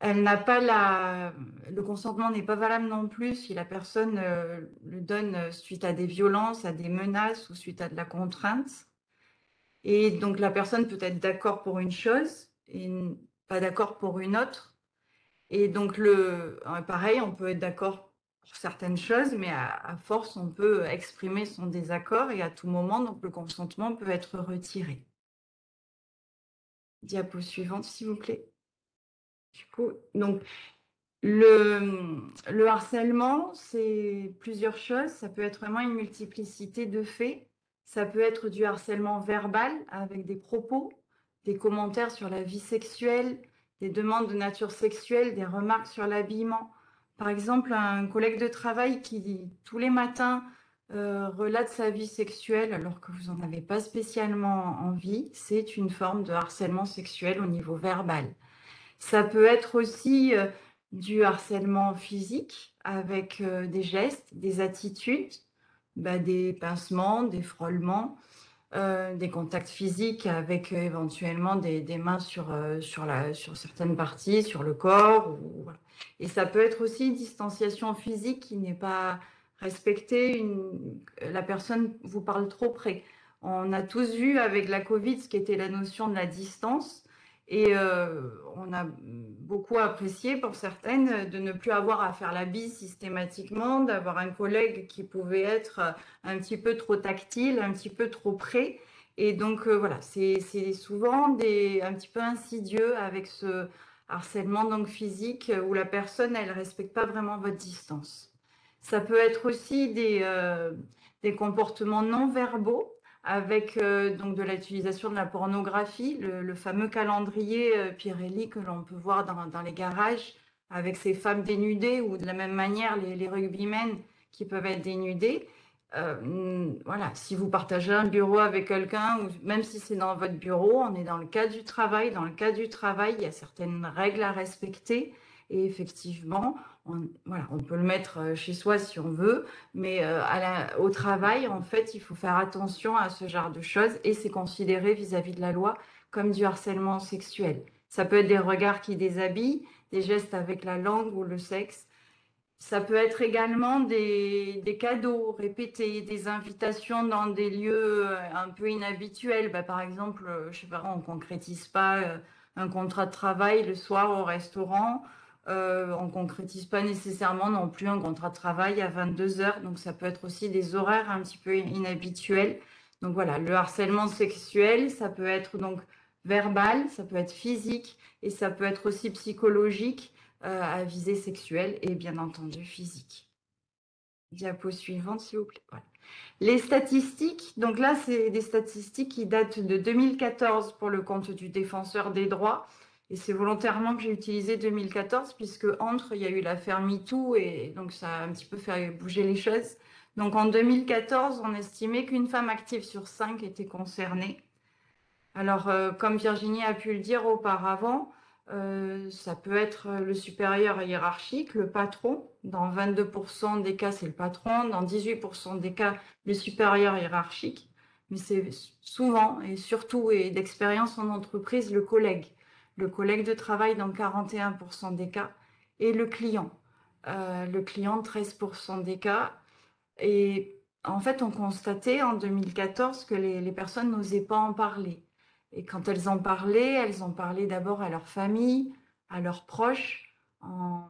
E: Elle n'a pas le consentement n'est pas valable non plus si la personne le donne suite à des violences, à des menaces ou suite à de la contrainte. Et donc la personne peut être d'accord pour une chose et pas d'accord pour une autre. Et donc pareil, on peut être d'accord pour certaines choses, mais à force, on peut exprimer son désaccord et à tout moment, donc le consentement peut être retiré. Diapo suivante, s'il vous plaît. Du coup, donc le harcèlement, c'est plusieurs choses. Ça peut être vraiment une multiplicité de faits. Ça peut être du harcèlement verbal avec des propos, des commentaires sur la vie sexuelle, des demandes de nature sexuelle, des remarques sur l'habillement. Par exemple, un collègue de travail qui, tous les matins, relate sa vie sexuelle alors que vous n'en avez pas spécialement envie, c'est une forme de harcèlement sexuel au niveau verbal. Ça peut être aussi du harcèlement physique avec des gestes, des attitudes, des pincements, des frôlements, des contacts physiques avec éventuellement des mains sur certaines parties, sur le corps. Voilà. Et ça peut être aussi une distanciation physique qui n'est pas respectée. La personne vous parle trop près. On a tous vu avec la Covid ce qu'était la notion de la distance. Et on a beaucoup apprécié pour certaines de ne plus avoir à faire la bise systématiquement, d'avoir un collègue qui pouvait être un petit peu trop tactile, un petit peu trop près. Et donc, voilà, c'est souvent un petit peu insidieux avec ce harcèlement donc physique où la personne, elle ne respecte pas vraiment votre distance. Ça peut être aussi des comportements non verbaux avec donc de l'utilisation de la pornographie, le fameux calendrier Pirelli que l'on peut voir dans les garages avec ces femmes dénudées ou de la même manière les rugbymen qui peuvent être dénudés. Voilà, si vous partagez un bureau avec quelqu'un, ou même si c'est dans votre bureau, on est dans le cadre du travail. Dans le cadre du travail, il y a certaines règles à respecter. Et effectivement, voilà, on peut le mettre chez soi si on veut, mais au travail, en fait, il faut faire attention à ce genre de choses et c'est considéré vis-à-vis de la loi comme du harcèlement sexuel. Ça peut être des regards qui déshabillent, des gestes avec la langue ou le sexe. Ça peut être également des cadeaux répétés, des invitations dans des lieux un peu inhabituels. Bah, par exemple, je sais pas, on ne concrétise pas un contrat de travail le soir au restaurant. On ne concrétise pas nécessairement non plus un contrat de travail à 22 heures. Donc, ça peut être aussi des horaires un petit peu inhabituels. Donc, voilà, le harcèlement sexuel, ça peut être donc verbal, ça peut être physique et ça peut être aussi psychologique à visée sexuelle et bien entendu physique. Diapo suivante, s'il vous plaît. Voilà. Les statistiques, donc là, c'est des statistiques qui datent de 2014 pour le compte du Défenseur des droits. Et c'est volontairement que j'ai utilisé 2014 puisque entre, il y a eu l'affaire MeToo et donc ça a un petit peu fait bouger les choses. Donc en 2014, on estimait qu'une femme active sur 5 était concernée. Alors, comme Virginie a pu le dire auparavant, ça peut être le supérieur hiérarchique, le patron. Dans 22% des cas, c'est le patron. Dans 18% des cas, le supérieur hiérarchique. Mais c'est souvent et surtout et d'expérience en entreprise, le collègue. Le collègue de travail dans 41% des cas. Et le client. Le client, 13% des cas. Et en fait, on constatait en 2014 que les personnes n'osaient pas en parler. Et quand elles en parlaient d'abord à leur famille, à leurs proches, en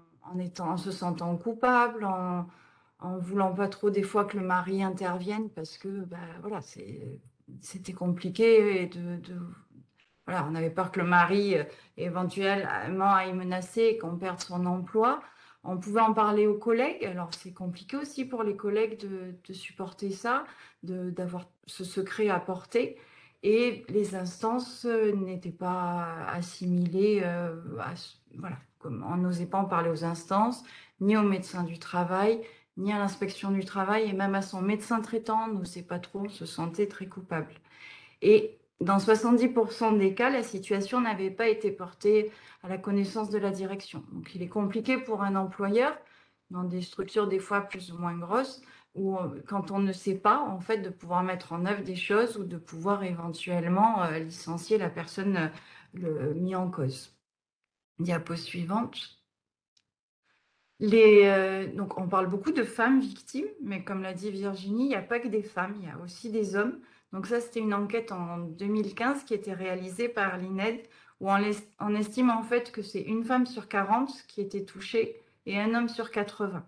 E: se sentant coupables, en voulant pas trop des fois que le mari intervienne parce que bah, voilà, c'était compliqué et voilà, on avait peur que le mari éventuellement aille menacer et qu'on perde son emploi. On pouvait en parler aux collègues. Alors, c'est compliqué aussi pour les collègues de supporter ça, d'avoir ce secret à porter. Et les instances n'étaient pas assimilées. Voilà, comme on n'osait pas en parler aux instances, ni au médecin du travail, ni à l'inspection du travail, et même à son médecin traitant, on n'osait pas trop, on se sentait très coupable. Et dans 70% des cas, la situation n'avait pas été portée à la connaissance de la direction. Donc, il est compliqué pour un employeur, dans des structures des fois plus ou moins grosses, où quand on ne sait pas, en fait, de pouvoir mettre en œuvre des choses ou de pouvoir éventuellement licencier la personne mise en cause. Diapo suivante. Donc, on parle beaucoup de femmes victimes, mais comme l'a dit Virginie, il n'y a pas que des femmes, il y a aussi des hommes. Donc ça, c'était une enquête en 2015 qui était réalisée par l'INED, où on estime en fait que c'est une femme sur 40 qui était touchée et un homme sur 80.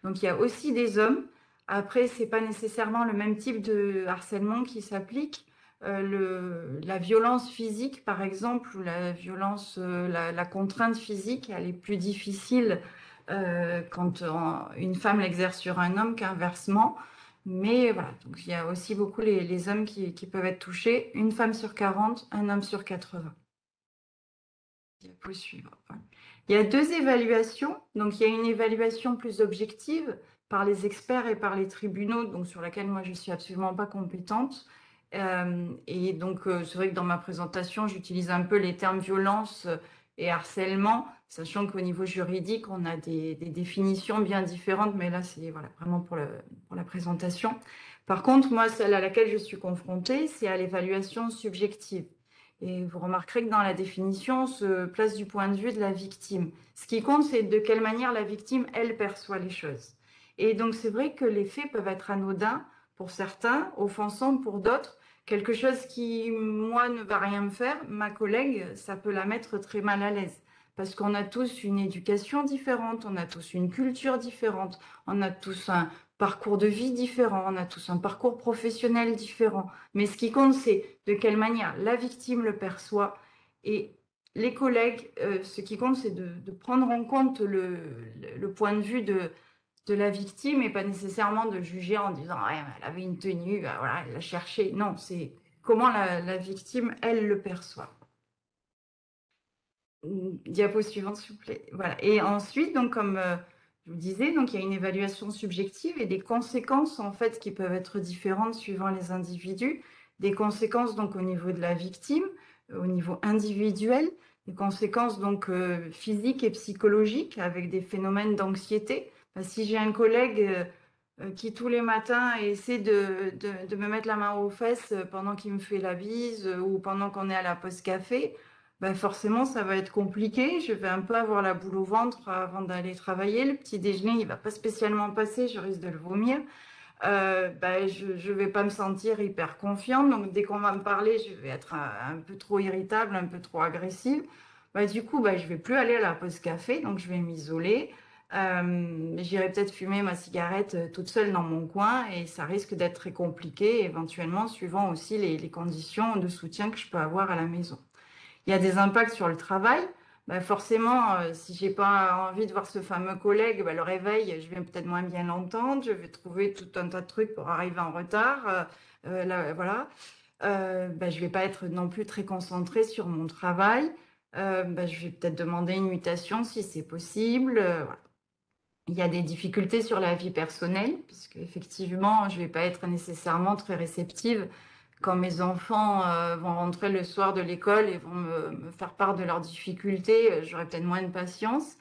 E: Donc il y a aussi des hommes. Après, ce n'est pas nécessairement le même type de harcèlement qui s'applique. La violence physique, par exemple, ou la violence, la contrainte physique, elle est plus difficile quand une femme l'exerce sur un homme qu'inversement. Mais voilà, donc il y a aussi beaucoup les hommes qui peuvent être touchés. Une femme sur 40, un homme sur 80. Diapo suivante. Il y a 2 évaluations. Donc il y a une évaluation plus objective par les experts et par les tribunaux, donc sur laquelle moi je ne suis absolument pas compétente. Et donc c'est vrai que dans ma présentation, j'utilise un peu les termes violence et harcèlement, sachant qu'au niveau juridique, on a des définitions bien différentes, mais là, c'est voilà, vraiment pour la présentation. Par contre, moi, celle à laquelle je suis confrontée, c'est à l'évaluation subjective. Et vous remarquerez que dans la définition, on se place du point de vue de la victime. Ce qui compte, c'est de quelle manière la victime, elle, perçoit les choses. Et donc, c'est vrai que les faits peuvent être anodins pour certains, offensants pour d'autres. Quelque chose qui, moi, ne va rien me faire, ma collègue, ça peut la mettre très mal à l'aise. parce qu'on a tous une éducation différente, on a tous une culture différente, on a tous un parcours de vie différent, on a tous un parcours professionnel différent. Mais ce qui compte, c'est de quelle manière la victime le perçoit et les collègues, ce qui compte, c'est de prendre en compte le point de vue de la victime et pas nécessairement de juger en disant ouais, elle avait une tenue, bah, voilà, elle l'a cherché. Non, c'est comment la victime, elle, le perçoit. Diapo suivante, s'il vous plaît. Voilà. Et ensuite, donc, comme je vous disais, donc, il y a une évaluation subjective et des conséquences en fait qui peuvent être différentes suivant les individus. Des conséquences donc au niveau de la victime, au niveau individuel, des conséquences donc physiques et psychologiques avec des phénomènes d'anxiété. Si j'ai un collègue qui tous les matins essaie de me mettre la main aux fesses pendant qu'il me fait la bise ou pendant qu'on est à la pause café, ben forcément, ça va être compliqué. Je vais un peu avoir la boule au ventre avant d'aller travailler. Le petit déjeuner, il va pas spécialement passer, je risque de le vomir. Ben, je ne vais pas me sentir hyper confiante. Donc, dès qu'on va me parler, je vais être un peu trop irritable, un peu trop agressive. Ben, du coup, ben, je vais plus aller à la pause café, donc je vais m'isoler. J'irai peut-être fumer ma cigarette toute seule dans mon coin et ça risque d'être très compliqué, éventuellement, suivant aussi les conditions de soutien que je peux avoir à la maison. Il y a des impacts sur le travail. Ben forcément, si j'ai pas envie de voir ce fameux collègue, ben le réveil, je vais peut-être moins bien l'entendre. Je vais trouver tout un tas de trucs pour arriver en retard. Là, voilà. Ben, je vais pas être non plus très concentrée sur mon travail. Ben, je vais peut-être demander une mutation si c'est possible. Voilà. Il y a des difficultés sur la vie personnelle, puisque effectivement, je vais pas être nécessairement très réceptive quand mes enfants vont rentrer le soir de l'école et vont me faire part de leurs difficultés. J'aurai peut-être moins de patience.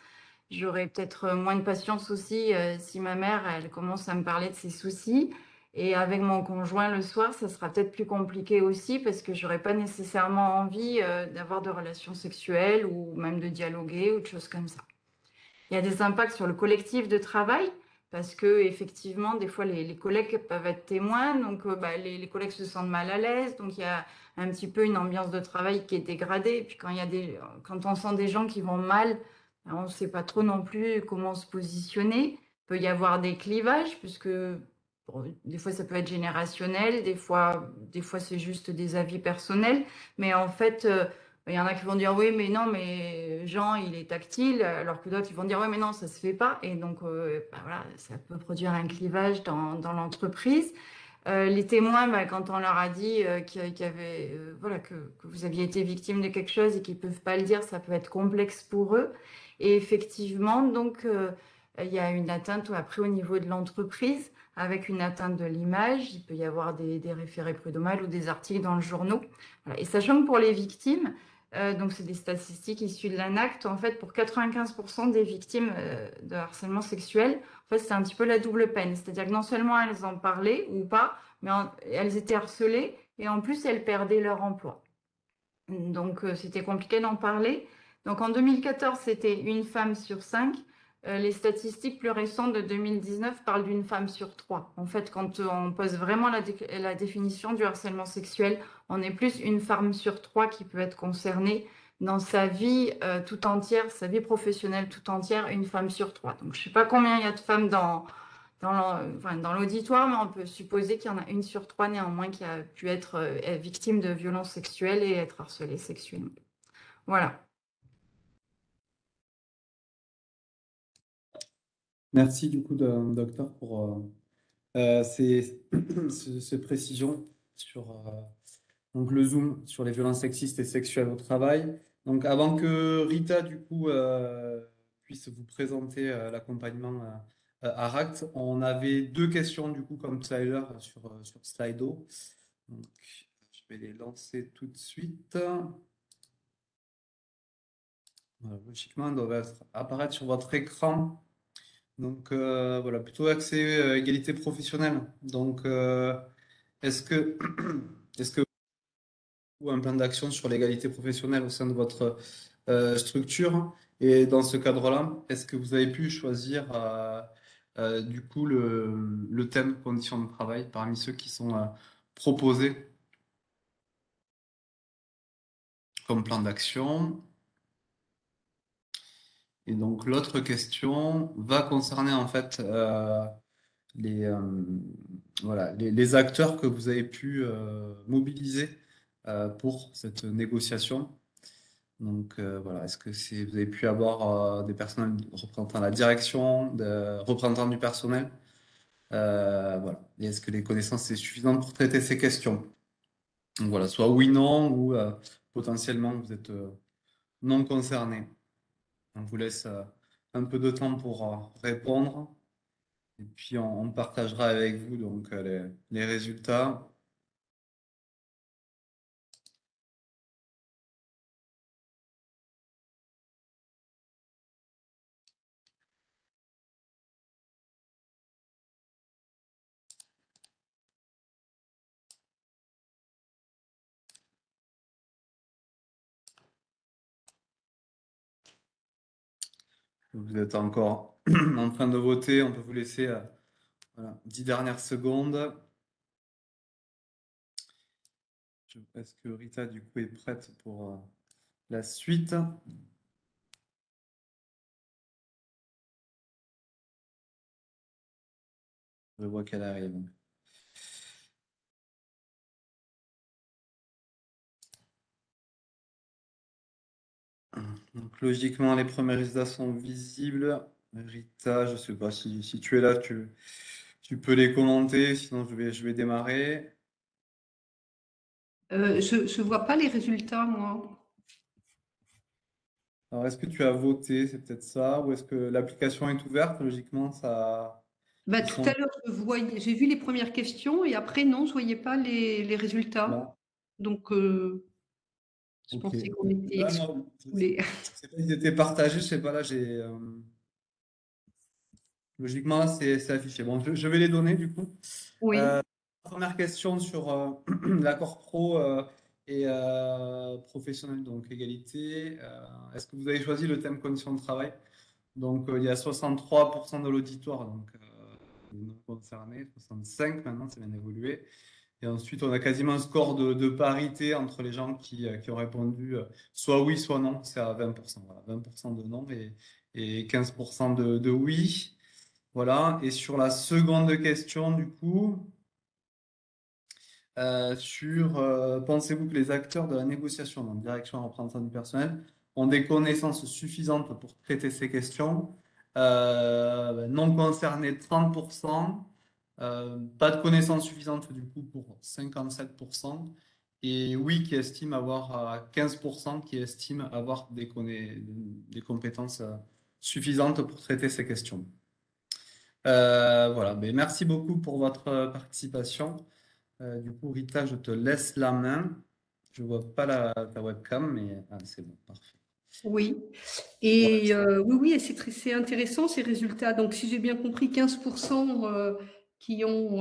E: J'aurai peut-être moins de patience aussi si ma mère, elle commence à me parler de ses soucis. Et avec mon conjoint le soir, ça sera peut-être plus compliqué aussi parce que j'aurai pas nécessairement envie d'avoir de relations sexuelles ou même de dialoguer ou de choses comme ça. Il y a des impacts sur le collectif de travail parce que effectivement, des fois, les collègues peuvent être témoins, donc bah, les collègues se sentent mal à l'aise, donc il y a un petit peu une ambiance de travail qui est dégradée. Et puis quand on sent des gens qui vont mal, on ne sait pas trop non plus comment se positionner. Il peut y avoir des clivages, puisque bon, des fois ça peut être générationnel, des fois c'est juste des avis personnels, mais en fait, il y en a qui vont dire oui, mais non, mais Jean, il est tactile, alors que d'autres, ils vont dire oui, mais non, ça se fait pas. Et donc, bah voilà, ça peut produire un clivage dans l'entreprise. Les témoins, bah, quand on leur a dit voilà, que vous aviez été victime de quelque chose et qu'ils peuvent pas le dire, ça peut être complexe pour eux. Et effectivement, donc, il y a une atteinte après au niveau de l'entreprise, avec une atteinte de l'image. Il peut y avoir des référés prud'homales ou des articles dans le journaux. Voilà. Et sachant que pour les victimes, donc c'est des statistiques issues de l'ANACT, en fait, pour 95% des victimes de harcèlement sexuel, en fait, c'est un petit peu la double peine. C'est-à-dire que non seulement elles en parlaient ou pas, mais elles étaient harcelées et en plus, elles perdaient leur emploi. Donc, c'était compliqué d'en parler. Donc, en 2014, c'était une femme sur 5. Les statistiques plus récentes de 2019 parlent d'une femme sur 3. En fait, quand on pose vraiment la définition du harcèlement sexuel, on est plus une femme sur 3 qui peut être concernée dans sa vie tout entière, sa vie professionnelle tout entière, une femme sur 3. Donc, je ne sais pas combien il y a de femmes dans l'auditoire, mais on peut supposer qu'il y en a une sur 3 néanmoins qui a pu être victime de violences sexuelles et être harcelée sexuellement. Voilà.
A: Merci du coup, docteur, pour ces précisions sur donc le zoom sur les violences sexistes et sexuelles au travail. Donc, avant que Rita, du coup, puisse vous présenter l'accompagnement ARACT, on avait deux questions, du coup, comme tout à l'heure sur Slido. Donc, je vais les lancer tout de suite. Voilà, logiquement, elles doivent apparaître sur votre écran. Donc, voilà, plutôt axé égalité professionnelle. Donc, est-ce que, est-ce que ou un plan d'action sur l'égalité professionnelle au sein de votre structure. Et dans ce cadre-là, est-ce que vous avez pu choisir du coup le thème conditions de travail parmi ceux qui sont proposés comme plan d'action? Et donc l'autre question va concerner en fait les, voilà, les acteurs que vous avez pu mobiliser pour cette négociation. Donc voilà, est-ce que vous avez pu avoir des personnels représentant la direction, des représentants du personnel, voilà. Et est-ce que les connaissances sont suffisantes pour traiter ces questions? Donc voilà, soit oui, non, ou potentiellement vous êtes non concerné. On vous laisse un peu de temps pour répondre, et puis on partagera avec vous donc les résultats. Vous êtes encore en train de voter, on peut vous laisser voilà, 10 dernières secondes. Est-ce que Rita, du coup, est prête pour la suite? Je vois qu'elle arrive. Donc, logiquement, les premiers résultats sont visibles. Rita, je ne sais pas si tu es là, tu peux les commenter, sinon je vais démarrer.
C: Je ne vois pas les résultats, moi.
A: Alors, est-ce que tu as voté? C'est peut-être ça. Ou est-ce que l'application est ouverte? Logiquement, ça.
C: Bah,
A: Ils
C: tout
A: sont
C: à l'heure, j'ai vu les premières questions et après, non, je ne voyais pas les résultats.
A: là.
C: Donc, je
A: Ok.
C: pensais qu'on était
A: Là, non, je ne
C: exclus.
A: sais pas, ils étaient partagés. Je sais pas, là, logiquement, là, c'est affiché. Bon, je vais les donner, du coup.
C: Oui.
A: Première question sur l'accord pro et professionnel, donc égalité. Est-ce que vous avez choisi le thème conditions de travail? Donc, il y a 63% de l'auditoire, donc non concernés, 65 maintenant, c'est bien évolué. Et ensuite, on a quasiment un score de parité entre les gens qui ont répondu soit oui, soit non. C'est à 20%. Voilà, 20% de non et 15% de oui. Voilà. Et sur la seconde question, du coup, pensez-vous que les acteurs de la négociation, donc direction et représentant du personnel, ont des connaissances suffisantes pour traiter ces questions? Non concernés 30%, pas de connaissances suffisantes du coup pour 57%, et oui qui estime avoir 15% qui estiment avoir des compétences suffisantes pour traiter ces questions. Voilà, ben, merci beaucoup pour votre participation. Du coup, Rita, je te laisse la main. Je vois pas ta webcam, mais c'est bon, parfait.
C: Oui.
A: Voilà.
C: Et oui, et c'est intéressant ces résultats. Donc, si j'ai bien compris, 15% qui ont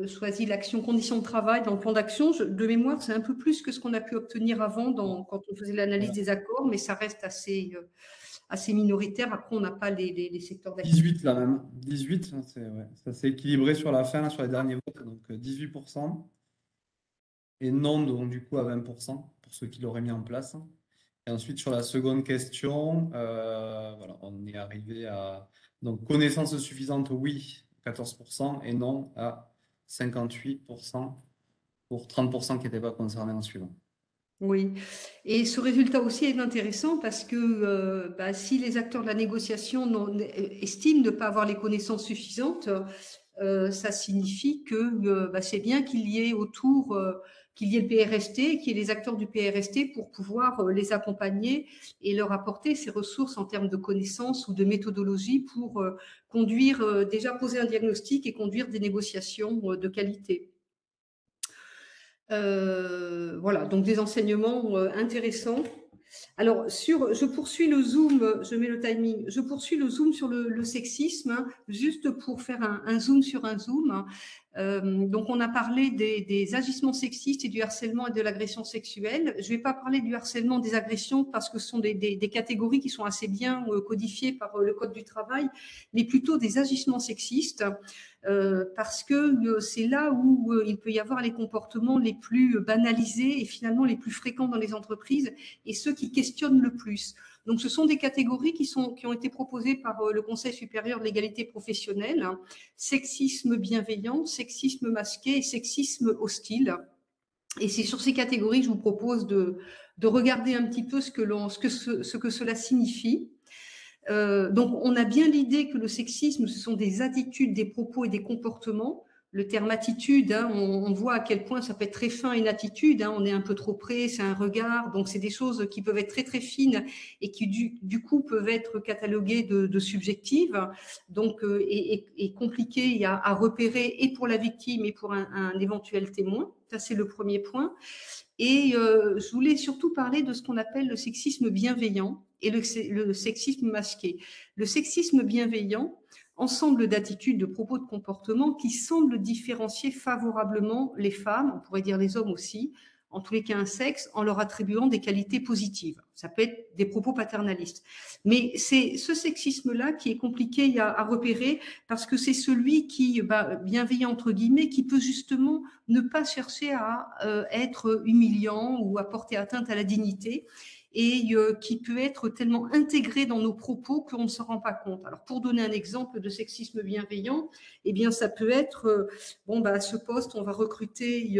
C: choisi l'action conditions de travail dans le plan d'action. De mémoire, c'est un peu plus que ce qu'on a pu obtenir avant quand on faisait l'analyse
A: Voilà.
C: des accords, mais ça reste assez minoritaire. Après, on n'a pas les secteurs d'activité.
A: 18 là même. 18, hein, ouais, ça s'est équilibré sur la fin, sur les derniers votes, donc 18%. Et non, donc du coup à 20% pour ceux qui l'auraient mis en place. Et ensuite, sur la seconde question, voilà, on est arrivé à donc connaissance suffisante, oui, 14%, et non à 58% pour 30% qui n'étaient pas concernés en suivant.
C: Oui, et ce résultat aussi est intéressant parce que si les acteurs de la négociation estiment ne pas avoir les connaissances suffisantes, ça signifie que c'est bien qu'il y ait qu'il y ait le PRST, qu'il y ait les acteurs du PRST pour pouvoir les accompagner et leur apporter ces ressources en termes de connaissances ou de méthodologie pour déjà poser un diagnostic et conduire des négociations de qualité. Voilà, donc des enseignements intéressants. Alors, je poursuis le zoom, je mets le timing, je poursuis le zoom sur le sexisme, hein, juste pour faire un zoom sur un zoom. Donc, on a parlé des agissements sexistes et du harcèlement et de l'agression sexuelle. Je ne vais pas parler du harcèlement, des agressions, parce que ce sont des catégories qui sont assez bien codifiées par le Code du travail, mais plutôt des agissements sexistes, parce que c'est là où il peut y avoir les comportements les plus banalisés et finalement les plus fréquents dans les entreprises et ceux qui questionnent le plus. Donc, ce sont des catégories qui ont été proposées par le Conseil supérieur de l'égalité professionnelle, hein. Sexisme bienveillant, sexisme masqué et sexisme hostile. Et c'est sur ces catégories que je vous propose de regarder un petit peu ce que cela signifie. Donc, on a bien l'idée que le sexisme, ce sont des attitudes, des propos et des comportements. Le terme attitude, hein, on voit à quel point ça peut être très fin une attitude, hein, on est un peu trop près, c'est un regard, donc c'est des choses qui peuvent être très très fines et qui du coup peuvent être cataloguées de subjectives, donc et compliquées à repérer et pour la victime et pour un éventuel témoin. Ça, c'est le premier point. Et je voulais surtout parler de ce qu'on appelle le sexisme bienveillant et le sexisme masqué. Le sexisme bienveillant, ensemble d'attitudes, de propos, de comportements qui semblent différencier favorablement les femmes, on pourrait dire les hommes aussi, en tous les cas un sexe, en leur attribuant des qualités positives. Ça peut être des propos paternalistes. Mais c'est ce sexisme-là qui est compliqué à repérer parce que c'est celui qui, bienveillant entre guillemets, qui peut justement ne pas chercher à être humiliant ou à porter atteinte à la dignité et qui peut être tellement intégré dans nos propos qu'on ne s'en rend pas compte. Alors, pour donner un exemple de sexisme bienveillant, eh bien, ça peut être, à ce poste, on va recruter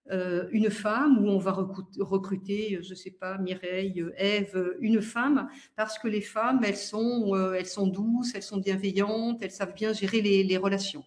C: une femme, ou on va recruter, je ne sais pas, Mireille, Ève, une femme, parce que les femmes, elles sont douces, elles sont bienveillantes, elles savent bien gérer les relations.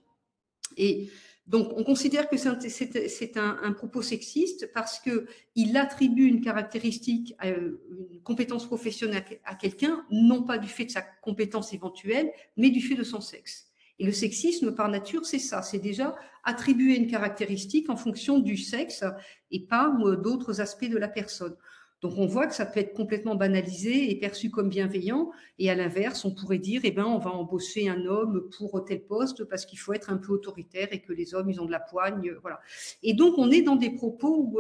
C: Et donc, on considère que c'est un propos sexiste parce qu'il attribue une caractéristique, une compétence professionnelle à quelqu'un, non pas du fait de sa compétence éventuelle, mais du fait de son sexe. Et le sexisme, par nature, c'est ça, c'est déjà attribuer une caractéristique en fonction du sexe et pas d'autres aspects de la personne. Donc, on voit que ça peut être complètement banalisé et perçu comme bienveillant. Et à l'inverse, on pourrait dire, on va embaucher un homme pour tel poste parce qu'il faut être un peu autoritaire et que les hommes, ils ont de la poigne. Voilà. Et donc, on est dans des propos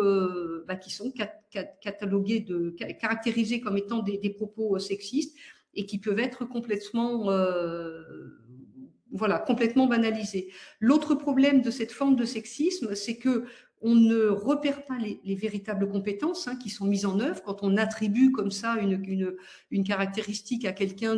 C: qui sont catalogués, caractérisés comme étant des propos sexistes et qui peuvent être complètement banalisés. L'autre problème de cette forme de sexisme, c'est que on ne repère pas les véritables compétences qui sont mises en œuvre quand on attribue comme ça une caractéristique à quelqu'un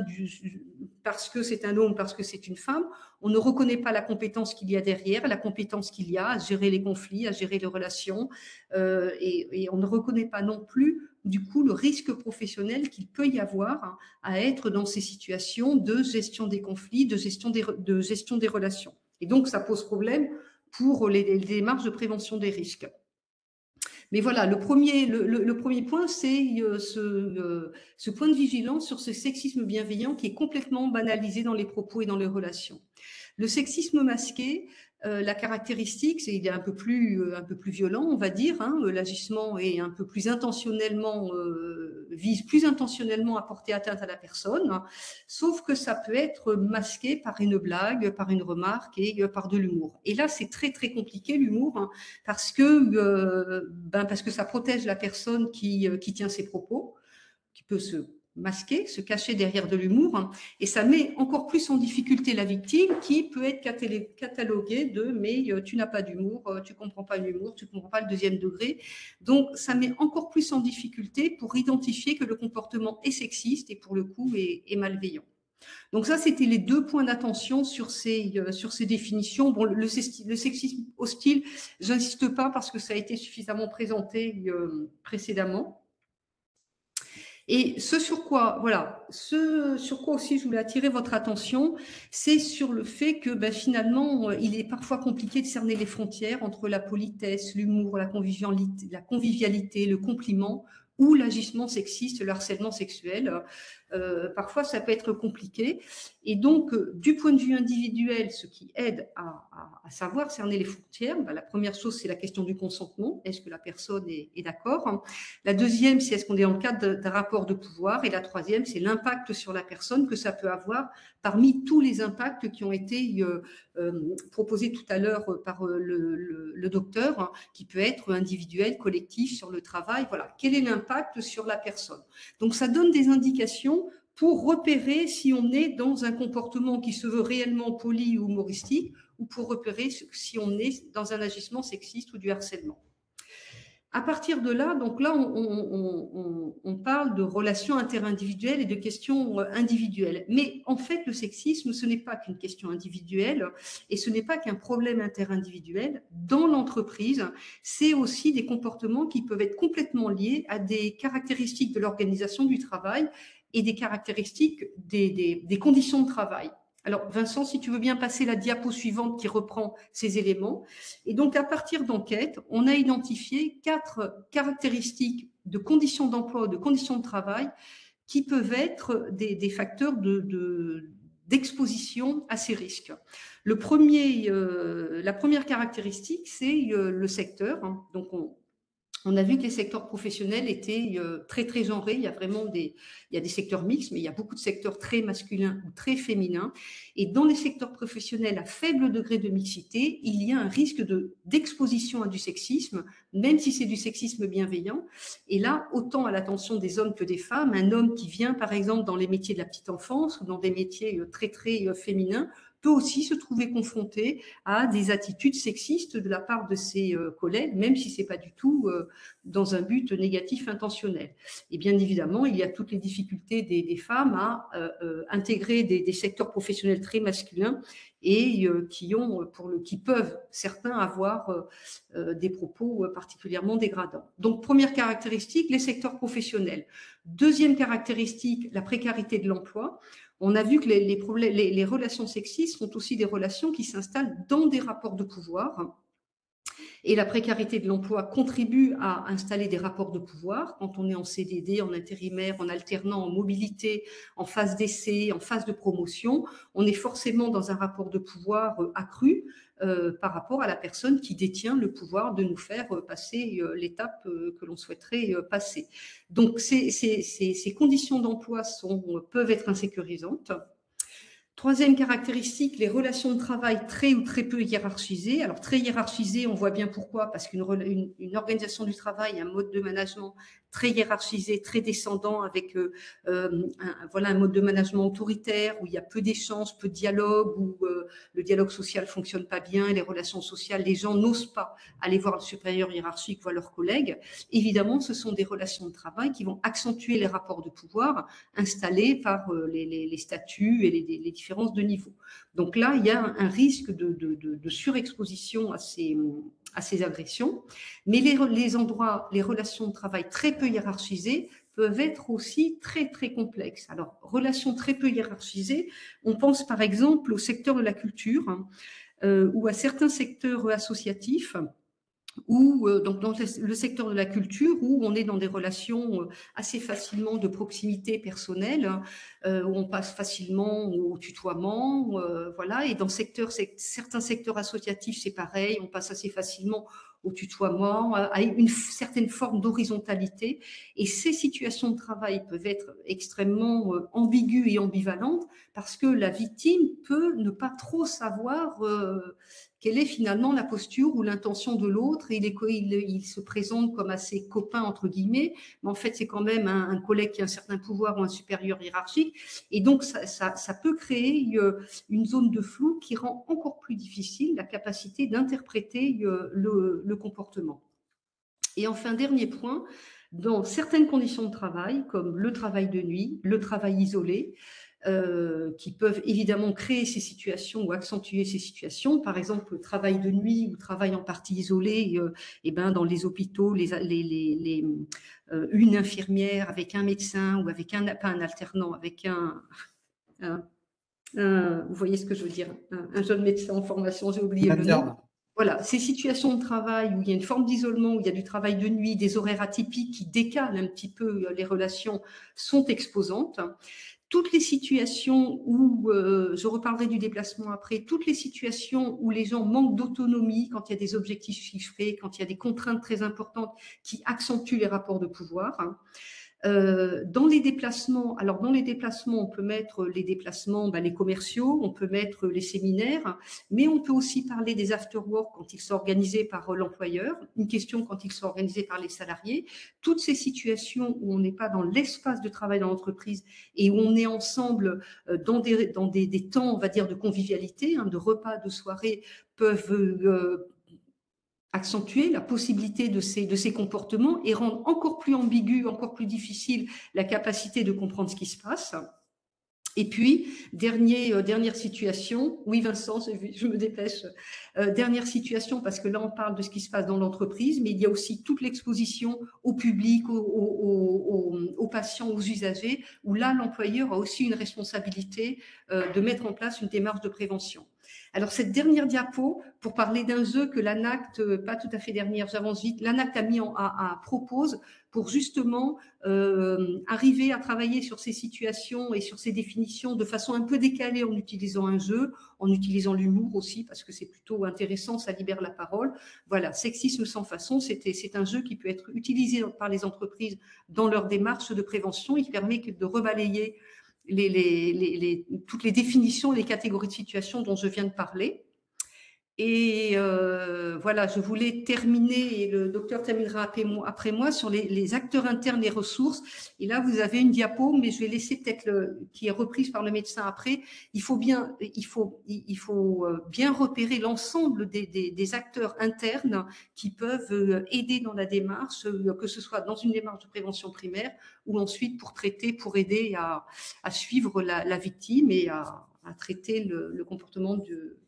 C: parce que c'est un homme, parce que c'est une femme. On ne reconnaît pas la compétence qu'il y a derrière, la compétence qu'il y a à gérer les conflits, à gérer les relations, et on ne reconnaît pas non plus du coup le risque professionnel qu'il peut y avoir à être dans ces situations de gestion des conflits, de gestion des relations. Et donc, ça pose problème pour les démarches de prévention des risques. Mais voilà, le premier point, c'est ce point de vigilance sur ce sexisme bienveillant qui est complètement banalisé dans les propos et dans les relations. Le sexisme masqué, la caractéristique, c'est qu'il est un peu plus violent, on va dire. L'agissement est un peu plus intentionnellement, vise plus intentionnellement à porter atteinte à la personne, sauf que ça peut être masqué par une blague, par une remarque et par de l'humour. Et là, c'est très très compliqué l'humour, parce que ça protège la personne qui tient ses propos, qui peut se masquer, se cacher derrière de l'humour, et ça met encore plus en difficulté la victime qui peut être cataloguée de « mais tu n'as pas d'humour, tu comprends pas l'humour, tu comprends pas le deuxième degré ». Donc, ça met encore plus en difficulté pour identifier que le comportement est sexiste et pour le coup est malveillant. Donc ça, c'était les deux points d'attention sur ces définitions. Bon, le sexisme hostile, j'insiste pas parce que ça a été suffisamment présenté précédemment. Et ce sur quoi aussi je voulais attirer votre attention, c'est sur le fait que finalement, il est parfois compliqué de cerner les frontières entre la politesse, l'humour, la convivialité, le compliment ou l'agissement sexiste, le harcèlement sexuel. Parfois, ça peut être compliqué. Et donc, du point de vue individuel, ce qui aide à savoir cerner les frontières, la première chose, c'est la question du consentement. Est-ce que la personne est d'accord? La deuxième, c'est est-ce qu'on est dans le cadre d'un rapport de pouvoir? Et la troisième, c'est l'impact sur la personne que ça peut avoir parmi tous les impacts qui ont été proposés tout à l'heure par le docteur, qui peut être individuel, collectif, sur le travail. Voilà. Quel est l'impact sur la personne? Donc, ça donne des indications pour repérer si on est dans un comportement qui se veut réellement poli ou humoristique, ou pour repérer si on est dans un agissement sexiste ou du harcèlement. À partir de là, donc là, on parle de relations interindividuelles et de questions individuelles. Mais en fait, le sexisme, ce n'est pas qu'une question individuelle et ce n'est pas qu'un problème interindividuel. Dans l'entreprise, c'est aussi des comportements qui peuvent être complètement liés à des caractéristiques de l'organisation du travail et des caractéristiques des conditions de travail. Alors, Vincent, si tu veux bien passer la diapo suivante qui reprend ces éléments. Et donc, à partir d'enquêtes, on a identifié 4 caractéristiques de conditions d'emploi, de conditions de travail qui peuvent être des facteurs d'exposition à ces risques. La première caractéristique, c'est le secteur. Donc, on a vu que les secteurs professionnels étaient très, très genrés. Il y a des secteurs mixtes, mais il y a beaucoup de secteurs très masculins ou très féminins. Et dans les secteurs professionnels à faible degré de mixité, il y a un risque d'exposition à du sexisme, même si c'est du sexisme bienveillant. Et là, autant à l'attention des hommes que des femmes, un homme qui vient, par exemple, dans les métiers de la petite enfance ou dans des métiers très, très féminins, peut aussi se trouver confronté à des attitudes sexistes de la part de ses collègues, même si ce n'est pas du tout dans un but négatif intentionnel. Et bien évidemment, il y a toutes les difficultés des femmes à intégrer des secteurs professionnels très masculins et qui peuvent certains avoir des propos particulièrement dégradants. Donc, première caractéristique, les secteurs professionnels. Deuxième caractéristique, la précarité de l'emploi. On a vu que les relations sexistes sont aussi des relations qui s'installent dans des rapports de pouvoir. Et la précarité de l'emploi contribue à installer des rapports de pouvoir. Quand on est en CDD, en intérimaire, en alternant, en mobilité, en phase d'essai, en phase de promotion, on est forcément dans un rapport de pouvoir accru par rapport à la personne qui détient le pouvoir de nous faire passer l'étape que l'on souhaiterait passer. Donc, ces conditions d'emploi peuvent être insécurisantes. Troisième caractéristique, les relations de travail très ou très peu hiérarchisées. Alors, très hiérarchisées, on voit bien pourquoi, parce qu'une organisation du travail, un mode de management très hiérarchisé, très descendant, avec un mode de management autoritaire, où il y a peu d'échanges, peu de dialogue, où le dialogue social ne fonctionne pas bien, et les relations sociales, les gens n'osent pas aller voir le supérieur hiérarchique, voir leurs collègues. Évidemment, ce sont des relations de travail qui vont accentuer les rapports de pouvoir installés par les statuts et les différences de niveau. Donc là, il y a un risque de surexposition à ces agressions. Mais les relations de travail très peu hiérarchisées peuvent être aussi très, très complexes. Alors, relations très peu hiérarchisées, on pense par exemple au secteur de la culture ou à certains secteurs associatifs, ou donc dans le secteur de la culture, où on est dans des relations assez facilement de proximité personnelle, où on passe facilement au tutoiement, voilà. Et dans certains secteurs associatifs, c'est pareil, on passe assez facilement au tutoiement, à une certaine forme d'horizontalité. Et ces situations de travail peuvent être extrêmement ambiguës et ambivalentes, parce que la victime peut ne pas trop savoir quelle est finalement la posture ou l'intention de l'autre. Il se présente comme assez copain, entre guillemets, mais en fait, c'est quand même un collègue qui a un certain pouvoir ou un supérieur hiérarchique. Et donc, ça peut créer une zone de flou qui rend encore plus difficile la capacité d'interpréter le comportement. Et enfin, dernier point, dans certaines conditions de travail, comme le travail de nuit, le travail isolé, qui peuvent évidemment créer ces situations ou accentuer ces situations. Par exemple, le travail de nuit ou travail en partie isolé, dans les hôpitaux, une infirmière avec un médecin ou avec pas un alternant, avec vous voyez ce que je veux dire, un jeune médecin en formation, j'ai oublié le nom. Voilà, ces situations de travail où il y a une forme d'isolement, où il y a du travail de nuit, des horaires atypiques qui décalent un petit peu les relations, sont exposantes. Toutes les situations où, je reparlerai du déplacement après, toutes les situations où les gens manquent d'autonomie, quand il y a des objectifs chiffrés, quand il y a des contraintes très importantes qui accentuent les rapports de pouvoir. Dans les déplacements, on peut mettre les déplacements, les commerciaux, on peut mettre les séminaires, mais on peut aussi parler des after-work quand ils sont organisés par l'employeur, une question quand ils sont organisés par les salariés. Toutes ces situations où on n'est pas dans l'espace de travail dans l'entreprise et où on est ensemble dans des temps, on va dire, de convivialité, de repas, de soirée, peuvent accentuer la possibilité de ces comportements et rendre encore plus ambigu, encore plus difficile la capacité de comprendre ce qui se passe. Et puis, dernière situation, oui Vincent, je me dépêche, dernière situation, parce que là on parle de ce qui se passe dans l'entreprise, mais il y a aussi toute l'exposition au public, aux patients, aux usagers, où là l'employeur a aussi une responsabilité de mettre en place une démarche de prévention. Alors cette dernière diapo, pour parler d'un jeu que l'ANACT, pas tout à fait dernière, j'avance vite, l'ANACT propose pour justement arriver à travailler sur ces situations et sur ces définitions de façon un peu décalée en utilisant un jeu, en utilisant l'humour aussi, parce que c'est plutôt intéressant, ça libère la parole. Voilà, Sexisme sans façon, c'est un jeu qui peut être utilisé par les entreprises dans leur démarche de prévention. Il permet de rebalayer toutes les définitions, les catégories de situations dont je viens de parler. Et voilà, je voulais terminer, et le docteur terminera après moi, sur les acteurs internes et ressources. Et là, vous avez une diapo, mais je vais laisser peut-être qui est reprise par le médecin après. Il faut bien repérer l'ensemble des acteurs internes qui peuvent aider dans la démarche, que ce soit dans une démarche de prévention primaire ou ensuite pour traiter, pour aider à suivre la victime et à traiter le comportement de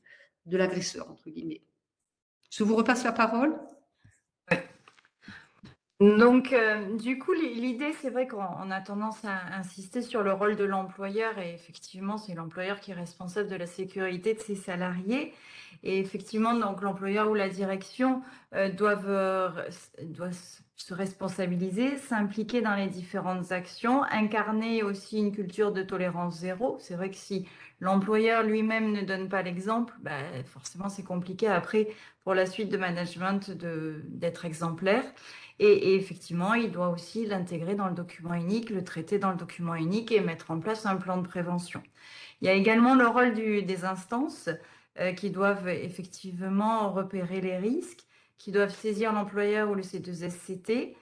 C: l'agresseur, entre guillemets. Je vous repasse la parole.
E: Donc, du coup, l'idée, c'est vrai qu'on a tendance à insister sur le rôle de l'employeur et effectivement, c'est l'employeur qui est responsable de la sécurité de ses salariés. Et effectivement, donc l'employeur ou la direction doivent se responsabiliser, s'impliquer dans les différentes actions, incarner aussi une culture de tolérance zéro. C'est vrai que si l'employeur lui-même ne donne pas l'exemple, forcément, c'est compliqué après pour la suite de management d'être exemplaire. Et effectivement, il doit aussi l'intégrer dans le document unique, le traiter dans le document unique et mettre en place un plan de prévention. Il y a également le rôle des instances qui doivent effectivement repérer les risques, qui doivent saisir l'employeur ou le C2SCT,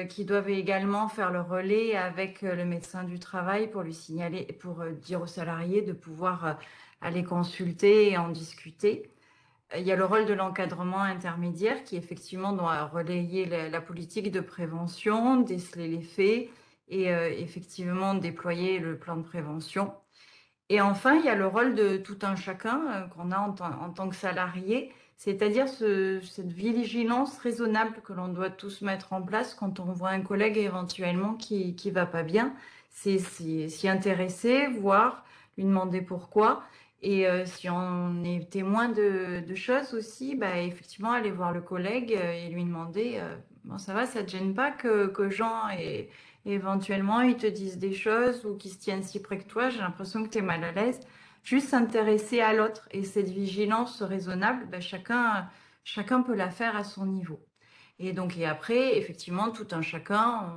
E: qui doivent également faire le relais avec le médecin du travail pour lui signaler, pour dire aux salariés de pouvoir aller consulter et en discuter. Il y a le rôle de l'encadrement intermédiaire qui effectivement doit relayer la politique de prévention, déceler les faits et effectivement déployer le plan de prévention. Et enfin, il y a le rôle de tout un chacun qu'on a en tant que salarié, c'est-à-dire cette vigilance raisonnable que l'on doit tous mettre en place quand on voit un collègue éventuellement qui va pas bien. C'est s'y intéresser, voir, lui demander pourquoi. Et si on est témoin de choses aussi, effectivement, aller voir le collègue et lui demander bon, ça va, ça te gêne pas que Jean et éventuellement ils te disent des choses ou qu'ils se tiennent si près que toi, j'ai l'impression que tu es mal à l'aise. Juste s'intéresser à l'autre et cette vigilance raisonnable, chacun peut la faire à son niveau. Et donc, et après, effectivement, tout un chacun,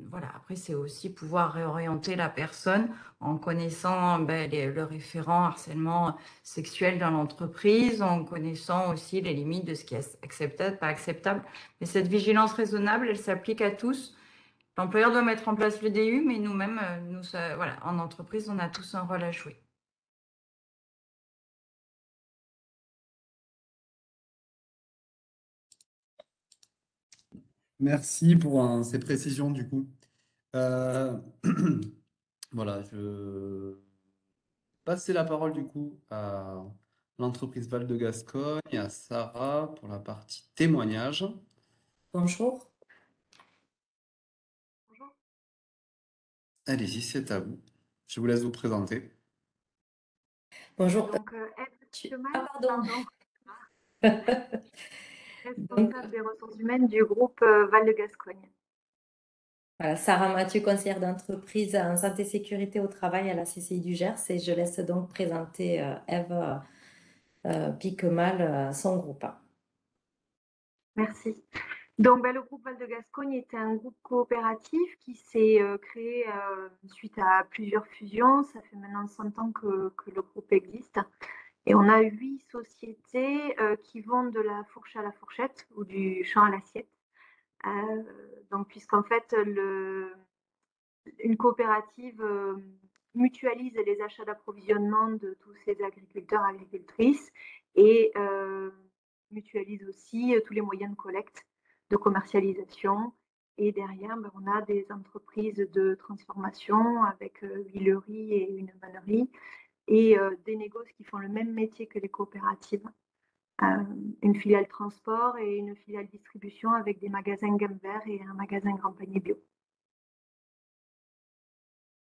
E: voilà, après, c'est aussi pouvoir réorienter la personne en connaissant le référent harcèlement sexuel dans l'entreprise, en connaissant aussi les limites de ce qui est acceptable, pas acceptable. Mais cette vigilance raisonnable, elle s'applique à tous. L'employeur doit mettre en place le DU, mais nous-mêmes, voilà, en entreprise, on a tous un rôle à jouer.
A: Merci pour ces précisions du coup. Voilà, je passer la parole du coup à l'entreprise Val de Gascogne et à Sarah pour la partie témoignage.
F: Bonjour.
A: Allez-y, c'est à vous. Je vous laisse vous présenter.
F: Bonjour.
D: Donc,
F: Pardon.
D: Responsable des ressources humaines du groupe Val de Gascogne.
F: Voilà, Sarah Mathieu, conseillère d'entreprise en santé et sécurité au travail à la CCI du Gers, et je laisse donc présenter Eve Piquemal, son groupe.
D: Merci. Donc, le groupe Val de Gascogne est un groupe coopératif qui s'est créé suite à plusieurs fusions. Ça fait maintenant 100 ans que le groupe existe. Et on a 8 sociétés qui vont de la fourche à la fourchette ou du champ à l'assiette. Donc, puisqu'en fait, une coopérative mutualise les achats d'approvisionnement de tous ces agriculteurs, agricultrices et
G: mutualise aussi tous les moyens de collecte, de commercialisation. Et derrière, on a des entreprises de transformation avec huileries et une vannerie et des négoces qui font le même métier que les coopératives. Une filiale transport et une filiale distribution avec des magasins gamme vert et un magasin grand panier bio.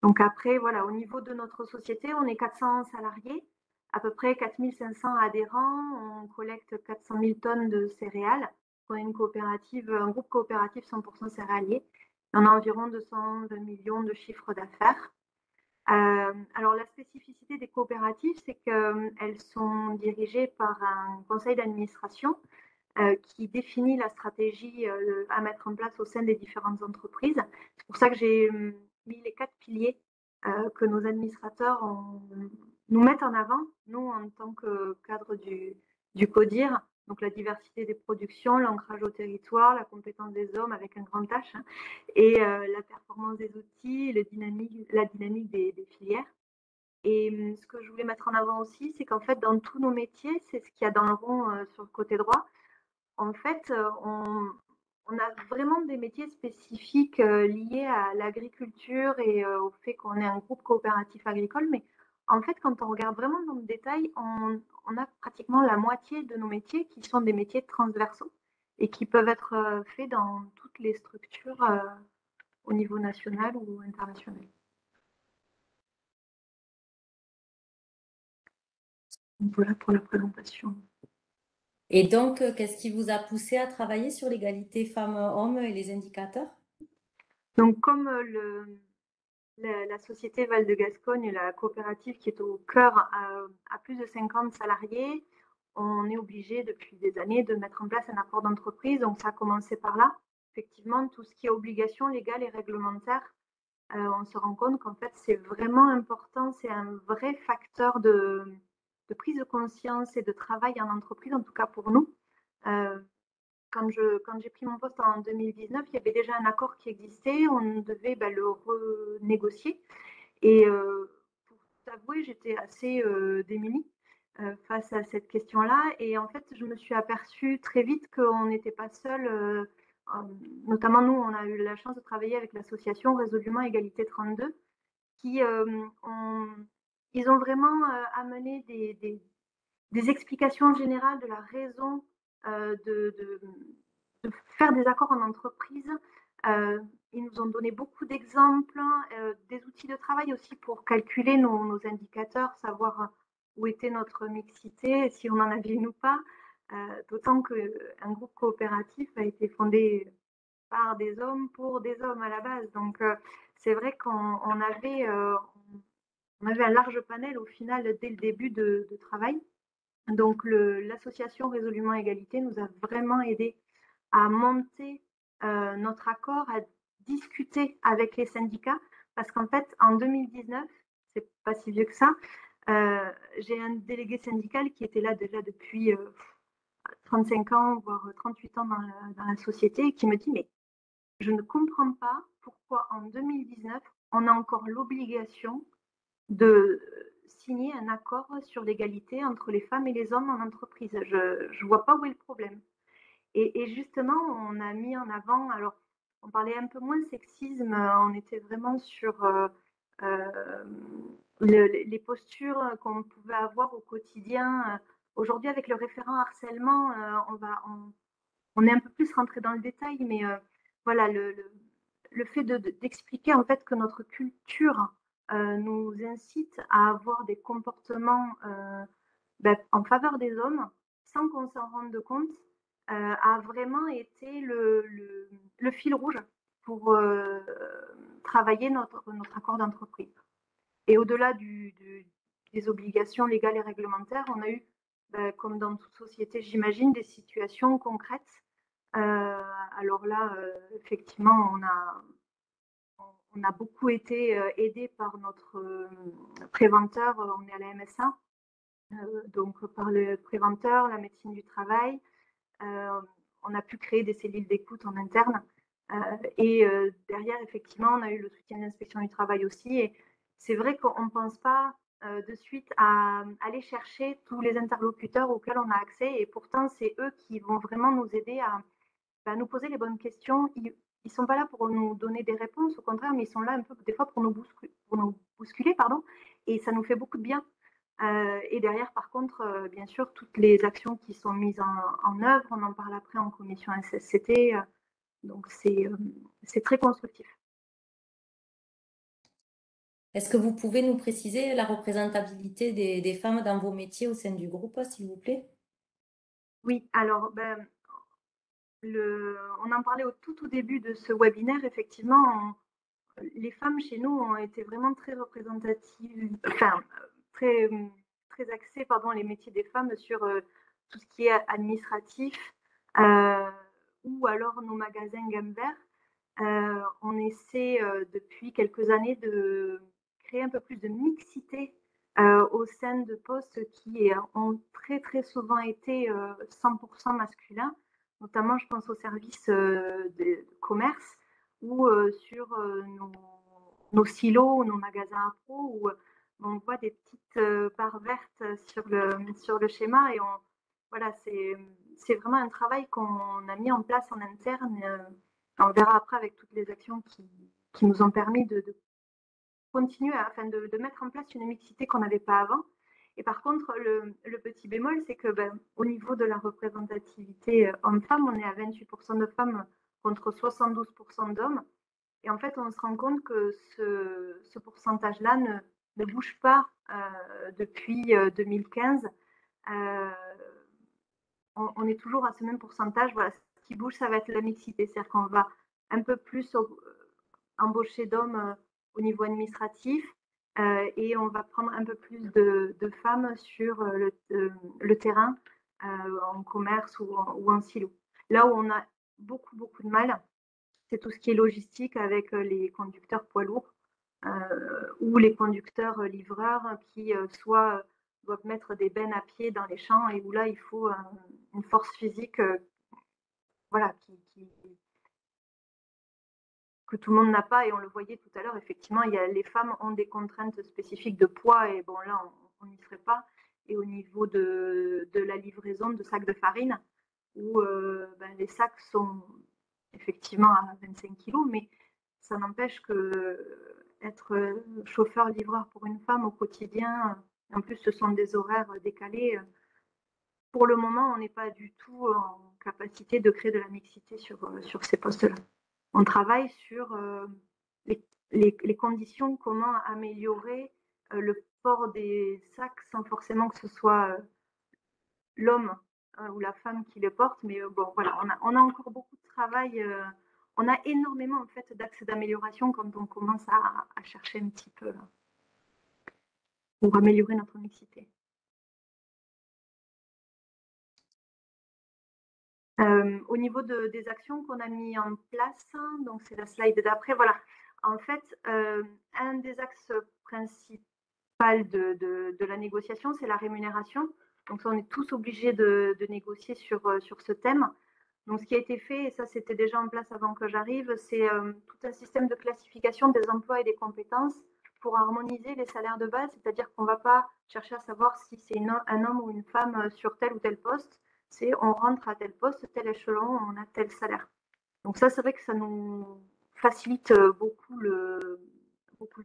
G: Donc après, voilà, au niveau de notre société, on est 400 salariés, à peu près 4500 adhérents, on collecte 400 000 tonnes de céréales. On est une coopérative, un groupe coopératif 100% céréalier. On a environ 220 millions de chiffres d'affaires. Alors la spécificité des coopératives, c'est qu'elles sont dirigées par un conseil d'administration qui définit la stratégie à mettre en place au sein des différentes entreprises. C'est pour ça que j'ai mis les 4 piliers que nos administrateurs nous mettent en avant, nous en tant que cadre du CODIR, donc la diversité des productions, l'ancrage au territoire, la compétence des hommes avec un grand H, et la performance des outils, la dynamique des filières. Et ce que je voulais mettre en avant aussi, c'est qu'en fait, dans tous nos métiers, c'est ce qu'il y a dans le rond sur le côté droit, en fait, on a vraiment des métiers spécifiques liés à l'agriculture et au fait qu'on est un groupe coopératif agricole. Mais en fait, quand on regarde vraiment dans le détail, on a pratiquement la moitié de nos métiers qui sont des métiers transversaux et qui peuvent être faits dans toutes les structures au niveau national ou international. Donc voilà pour la présentation.
F: Et donc, qu'est-ce qui vous a poussé à travailler sur l'égalité femmes-hommes et les indicateurs?
G: Donc, comme la société Val de Gascogne, la coopérative qui est au cœur, a plus de 50 salariés, on est obligé depuis des années de mettre en place un accord d'entreprise. Donc, ça a commencé par là. Effectivement, tout ce qui est obligation légale et réglementaire, on se rend compte qu'en fait, c'est vraiment important. C'est un vrai facteur de prise de conscience et de travail en entreprise, en tout cas pour nous. Quand j'ai pris mon poste en 2019, il y avait déjà un accord qui existait, on devait le renégocier. Et pour t'avouer, j'étais assez démunie face à cette question-là. Et en fait, je me suis aperçue très vite qu'on n'était pas seul. Notamment, nous, on a eu la chance de travailler avec l'association Résolument Égalité 32, qui ils ont vraiment amené des explications générales de la raison de faire des accords en entreprise. Ils nous ont donné beaucoup d'exemples, des outils de travail aussi pour calculer nos indicateurs, savoir où était notre mixité, si on en avait une ou pas. D'autant qu'un groupe coopératif a été fondé par des hommes pour des hommes à la base. Donc, c'est vrai qu'on avait un large panel au final dès le début de travail. Donc, l'association Résolument Égalité nous a vraiment aidé à monter notre accord, à discuter avec les syndicats, parce qu'en fait, en 2019, c'est pas si vieux que ça, j'ai un délégué syndical qui était là déjà depuis 35 ans, voire 38 ans dans la société, et qui me dit, mais je ne comprends pas pourquoi en 2019, on a encore l'obligation de signer un accord sur l'égalité entre les femmes et les hommes en entreprise. Je ne vois pas où est le problème. Et justement, on a mis en avant, alors on parlait un peu moins de sexisme, on était vraiment sur les postures qu'on pouvait avoir au quotidien. Aujourd'hui, avec le référent harcèlement, on est un peu plus rentré dans le détail, mais voilà, le fait d'expliquer en fait que notre culture nous incite à avoir des comportements en faveur des hommes sans qu'on s'en rende compte a vraiment été le fil rouge pour travailler notre accord d'entreprise. Et au-delà des obligations légales et réglementaires, on a eu, comme dans toute société, j'imagine, des situations concrètes. Alors là, effectivement, on a beaucoup été aidé par notre préventeur, on est à la MSA, donc par le préventeur, la médecine du travail. On a pu créer des cellules d'écoute en interne. Et derrière, effectivement, on a eu le soutien de l'inspection du travail aussi. Et c'est vrai qu'on ne pense pas de suite à aller chercher tous les interlocuteurs auxquels on a accès. Et pourtant, c'est eux qui vont vraiment nous aider à nous poser les bonnes questions. Ils sont pas là pour nous donner des réponses, au contraire, mais ils sont là un peu des fois pour nous bousculer, pardon. Et ça nous fait beaucoup de bien. Et derrière, par contre, bien sûr, toutes les actions qui sont mises en œuvre, on en parle après en commission SSCT. Donc, c'est très constructif.
F: Est-ce que vous pouvez nous préciser la représentabilité des femmes dans vos métiers au sein du groupe, s'il vous plaît?
G: Oui, alors, on en parlait au tout début de ce webinaire. Effectivement, les femmes chez nous ont été vraiment très représentatives, enfin, très, très axées, pardon, les métiers des femmes sur tout ce qui est administratif ou alors nos magasins gamme vert. On essaie depuis quelques années de créer un peu plus de mixité au sein de postes qui ont très souvent été 100% masculins, notamment je pense au service de commerce ou sur nos silos, nos magasins à pro, où on voit des petites barres vertes sur le schéma. Et voilà, c'est vraiment un travail qu'on a mis en place en interne. On verra après avec toutes les actions qui nous ont permis de continuer, afin de mettre en place une mixité qu'on n'avait pas avant. Et par contre, le petit bémol, c'est que au niveau de la représentativité homme-femme, on est à 28% de femmes contre 72% d'hommes. Et en fait, on se rend compte que ce pourcentage-là ne bouge pas depuis 2015. On est toujours à ce même pourcentage. Voilà, ce qui bouge, ça va être la mixité. C'est-à-dire qu'on va un peu plus embaucher d'hommes au niveau administratif et on va prendre un peu plus de femmes sur le terrain, en commerce ou en silo. Là où on a beaucoup de mal, c'est tout ce qui est logistique avec les conducteurs poids lourds ou les conducteurs livreurs qui soit doivent mettre des bennes à pied dans les champs et où là il faut une force physique voilà, que tout le monde n'a pas. Et on le voyait tout à l'heure, effectivement, les femmes ont des contraintes spécifiques de poids et bon là on n'y serait pas. Et au niveau de la livraison de sacs de farine, où les sacs sont effectivement à 25 kilos, mais ça n'empêche que être chauffeur-livreur pour une femme au quotidien, en plus ce sont des horaires décalés, pour le moment on n'est pas du tout en capacité de créer de la mixité sur ces postes-là. On travaille sur les conditions, comment améliorer le port des sacs sans forcément que ce soit l'homme ou la femme qui le porte. Mais bon, voilà, on a encore beaucoup de travail. On a énormément en fait d'axes d'amélioration quand on commence à chercher un petit peu pour améliorer notre mixité. Au niveau des actions qu'on a mis en place, donc c'est la slide d'après, voilà. En fait, un des axes principaux de la négociation, c'est la rémunération. Donc ça, on est tous obligés de négocier sur ce thème. Donc ce qui a été fait, et ça c'était déjà en place avant que j'arrive, c'est tout un système de classification des emplois et des compétences pour harmoniser les salaires de base, c'est-à-dire qu'on ne va pas chercher à savoir si c'est un homme ou une femme sur tel ou tel poste. C'est on rentre à tel poste, tel échelon, on a tel salaire. Donc ça, c'est vrai que ça nous facilite beaucoup le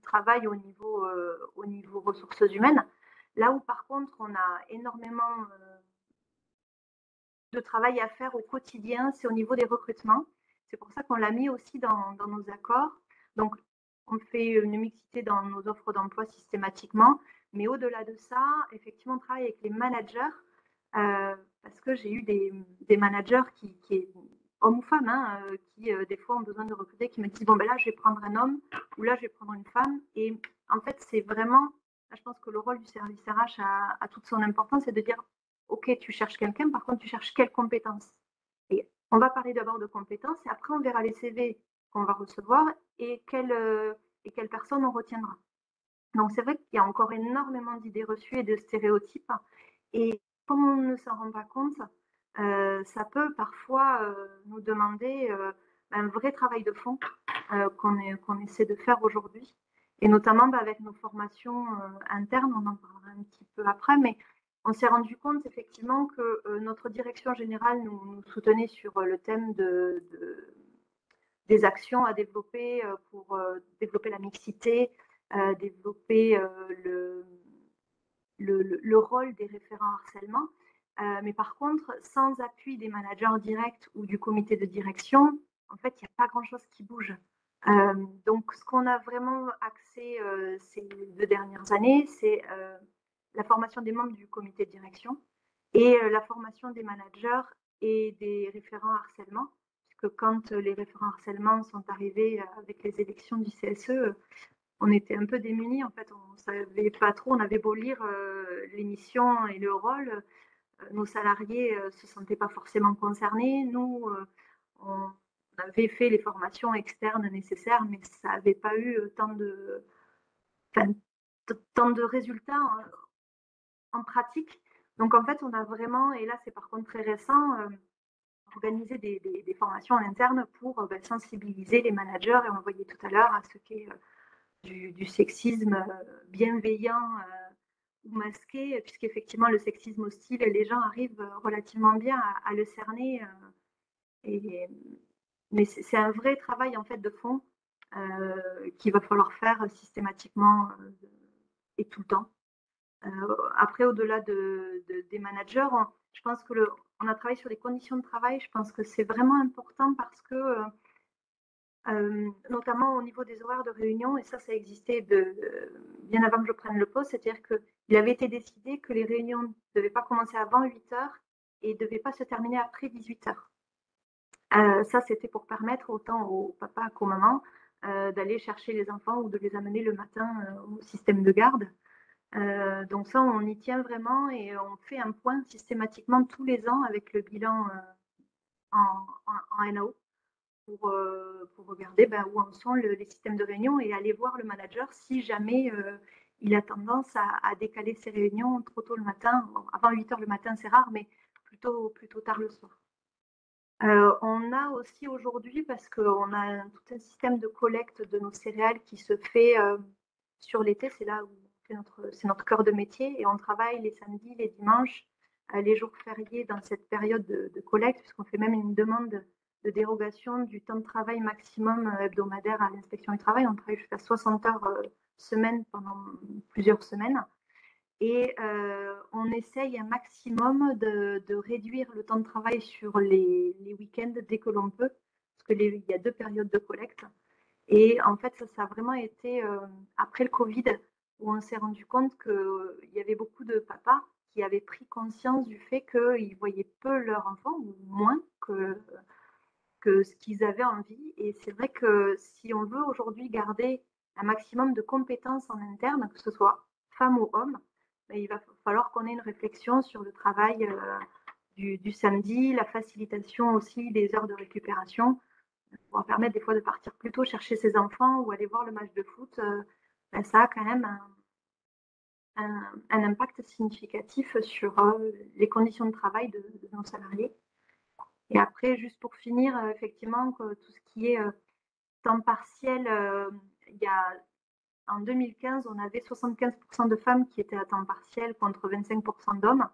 G: travail au niveau ressources humaines. Là où par contre, on a énormément de travail à faire au quotidien, c'est au niveau des recrutements. C'est pour ça qu'on l'a mis aussi dans nos accords. Donc, on fait une mixité dans nos offres d'emploi systématiquement. Mais au-delà de ça, effectivement, on travaille avec les managers parce que j'ai eu des managers qui hommes ou femmes, qui des fois ont besoin de recruter, qui me disent bon ben là je vais prendre un homme ou là je vais prendre une femme. Et en fait c'est vraiment, là, je pense que le rôle du service RH a toute son importance, c'est de dire ok tu cherches quelqu'un, par contre tu cherches quelles compétences. Et on va parler d'abord de compétences et après on verra les CV qu'on va recevoir et quelles personnes on retiendra. Donc c'est vrai qu'il y a encore énormément d'idées reçues et de stéréotypes. Et comme on ne s'en rend pas compte, ça peut parfois nous demander un vrai travail de fond qu'on essaie de faire aujourd'hui. Et notamment avec nos formations internes, on en parlera un petit peu après, mais on s'est rendu compte effectivement que notre direction générale nous soutenait sur le thème des actions à développer pour développer la mixité, développer le rôle des référents harcèlement. Mais par contre, sans appui des managers directs ou du comité de direction, en fait, il n'y a pas grand-chose qui bouge. Donc, ce qu'on a vraiment axé ces 2 dernières années, c'est la formation des membres du comité de direction et la formation des managers et des référents harcèlement. Puisque quand les référents harcèlement sont arrivés avec les élections du CSE, on était un peu démunis. En fait, on ne savait pas trop. On avait beau lire les missions et le rôle, nos salariés ne se sentaient pas forcément concernés. Nous, on avait fait les formations externes nécessaires, mais ça n'avait pas eu tant de résultats en pratique. Donc, en fait, on a vraiment, et là, c'est par contre très récent, organisé des formations en interne pour sensibiliser les managers, et on le voyait tout à l'heure, à ce qu'est du sexisme bienveillant ou masqué, puisqu'effectivement, le sexisme hostile, les gens arrivent relativement bien à le cerner. Mais c'est un vrai travail en fait de fond qu'il va falloir faire systématiquement et tout le temps. Après, au-delà des managers, je pense que on a travaillé sur les conditions de travail. Je pense que c'est vraiment important parce que, notamment au niveau des horaires de réunion, et ça existait bien avant que je prenne le poste, c'est-à-dire qu'il avait été décidé que les réunions ne devaient pas commencer avant 8 heures et ne devaient pas se terminer après 18 heures. Ça, c'était pour permettre autant aux papas qu'aux mamans d'aller chercher les enfants ou de les amener le matin au système de garde. Donc ça, on y tient vraiment et on fait un point systématiquement tous les ans avec le bilan en NAO pour regarder où en sont les systèmes de réunion et aller voir le manager si jamais il a tendance à décaler ses réunions trop tôt le matin. Bon, avant 8 heures le matin, c'est rare, mais plutôt tard le soir. On a aussi aujourd'hui, parce qu'on a tout un système de collecte de nos céréales qui se fait sur l'été, c'est là où c'est notre cœur de métier, et on travaille les samedis, les dimanches, les jours fériés dans cette période de collecte, puisqu'on fait même une demande de dérogation du temps de travail maximum hebdomadaire à l'inspection du travail. On travaille jusqu'à 60 heures semaine pendant plusieurs semaines. Et on essaye un maximum de réduire le temps de travail sur les week-ends dès que l'on peut, parce qu'il y a 2 périodes de collecte. Et en fait, ça a vraiment été après le Covid, où on s'est rendu compte qu'il y avait beaucoup de papas qui avaient pris conscience du fait qu'ils voyaient peu leurs enfants, ou moins que ce qu'ils avaient envie. Et c'est vrai que si on veut aujourd'hui garder un maximum de compétences en interne, que ce soit femmes ou hommes, il va falloir qu'on ait une réflexion sur le travail du samedi, la facilitation aussi des heures de récupération, pour permettre des fois de partir plus tôt chercher ses enfants ou aller voir le match de foot. Ça a quand même un impact significatif sur les conditions de travail de nos salariés. Et après, juste pour finir, effectivement, tout ce qui est temps partiel, en 2015, on avait 75% de femmes qui étaient à temps partiel contre 25% d'hommes.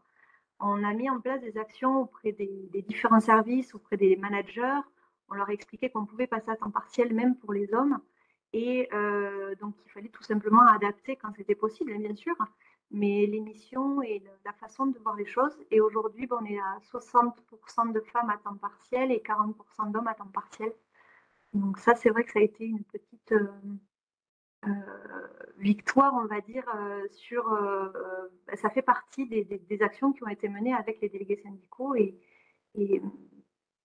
G: On a mis en place des actions auprès des différents services, auprès des managers. On leur a expliqué qu'on pouvait passer à temps partiel même pour les hommes. Et donc, il fallait tout simplement adapter quand c'était possible, bien sûr, mais les missions et la façon de voir les choses. Et aujourd'hui, on est à 60% de femmes à temps partiel et 40% d'hommes à temps partiel. Donc ça, c'est vrai que ça a été une petite victoire, on va dire, ça fait partie des actions qui ont été menées avec les délégués syndicaux et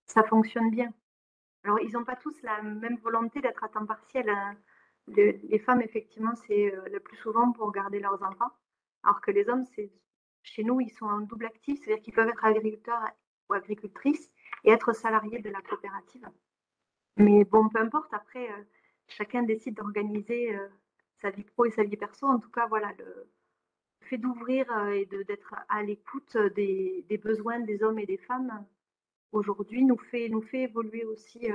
G: ça fonctionne bien. Alors, ils n'ont pas tous la même volonté d'être à temps partiel, hein. Les femmes, effectivement, c'est le plus souvent pour garder leurs enfants, alors que les hommes, chez nous, ils sont en double actif, c'est-à-dire qu'ils peuvent être agriculteurs ou agricultrices et être salariés de la coopérative. Mais bon, peu importe, après, chacun décide d'organiser sa vie pro et sa vie perso. En tout cas, voilà, le fait d'ouvrir et d'être à l'écoute des besoins des hommes et des femmes aujourd'hui nous fait évoluer aussi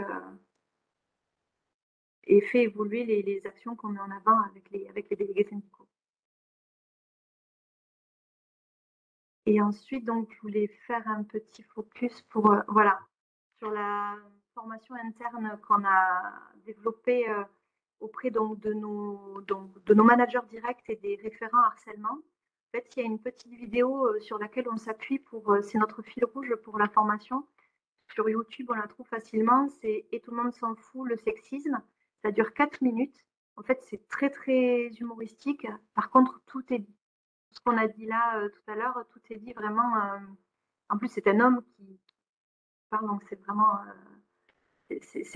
G: et fait évoluer les actions qu'on met en avant avec les délégués syndicaux. Et ensuite, donc, je voulais faire un petit focus pour, voilà, sur la formation interne qu'on a développée auprès donc, de nos managers directs et des référents harcèlement. En fait, il y a une petite vidéo sur laquelle on s'appuie pour, c'est notre fil rouge pour la formation. Sur YouTube, on la trouve facilement. C'est « Et tout le monde s'en fout, le sexisme ». Ça dure 4 minutes. En fait, c'est très, très humoristique. Par contre, tout ce qu'on a dit là tout à l'heure, tout est dit vraiment. En plus, c'est un homme qui parle, donc c'est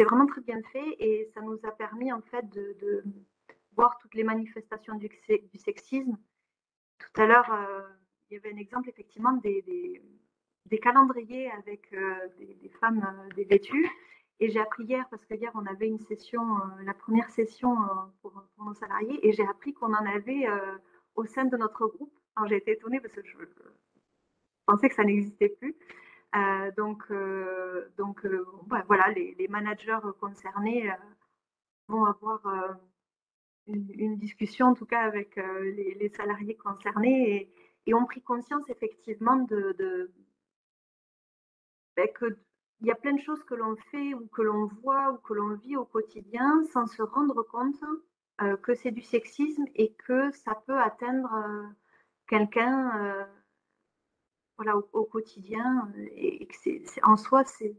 G: vraiment très bien fait et ça nous a permis en fait de voir toutes les manifestations du sexisme. Tout à l'heure, il y avait un exemple effectivement des calendriers avec des femmes dévêtues. Et j'ai appris hier, parce que hier on avait une session, la première session pour nos salariés, et j'ai appris qu'on en avait au sein de notre groupe. Alors j'ai été étonnée parce que je pensais que ça n'existait plus. Voilà, les managers concernés vont avoir une discussion, en tout cas avec les salariés concernés, et ont pris conscience effectivement qu'il y a plein de choses que l'on fait ou que l'on voit ou que l'on vit au quotidien sans se rendre compte que c'est du sexisme et que ça peut atteindre quelqu'un voilà, au quotidien et que en soi, c'est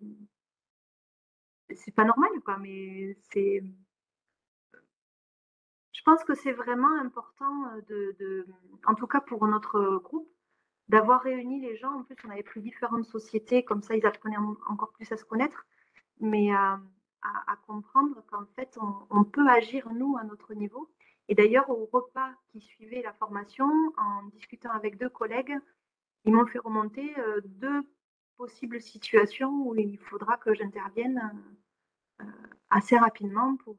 G: pas normal, quoi, mais je pense que c'est vraiment important en tout cas pour notre groupe, d'avoir réuni les gens. En plus, on avait pris différentes sociétés, comme ça, ils apprenaient encore plus à se connaître, mais à comprendre qu'en fait, on peut agir, nous, à notre niveau. Et d'ailleurs, au repas qui suivait la formation, en discutant avec 2 collègues, ils m'ont fait remonter 2 possibles situations où il faudra que j'intervienne assez rapidement pour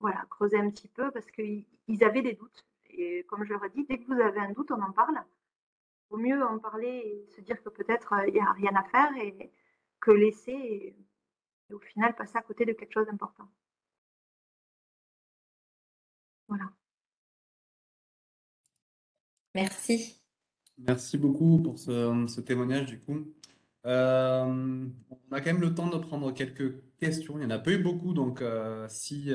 G: voilà, creuser un petit peu parce qu'ils avaient des doutes. Et comme je leur ai dit, dès que vous avez un doute, on en parle. Il vaut mieux en parler et se dire que peut-être il n'y a rien à faire et que laisser et au final passer à côté de quelque chose d'important. Voilà.
F: Merci.
A: Merci beaucoup pour ce témoignage du coup. On a quand même le temps de prendre quelques questions. Il n'y en a pas eu beaucoup, donc si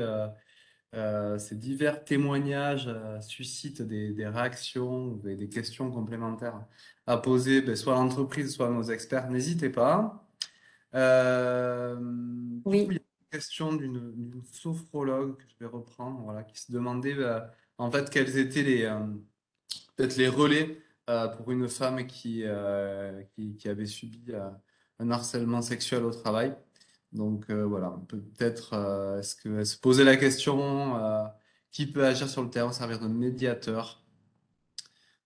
A: ces divers témoignages suscitent des réactions ou des questions complémentaires à poser, ben, soit à l'entreprise, soit à nos experts, n'hésitez pas. Du coup, il y a
F: Oui.
A: une question d'une sophrologue que je vais reprendre, voilà, qui se demandait en fait quels étaient peut-être les relais pour une femme qui avait subi un harcèlement sexuel au travail. Donc voilà, peut-être est-ce qu'elle se posait la question qui peut agir sur le terrain, servir de médiateur.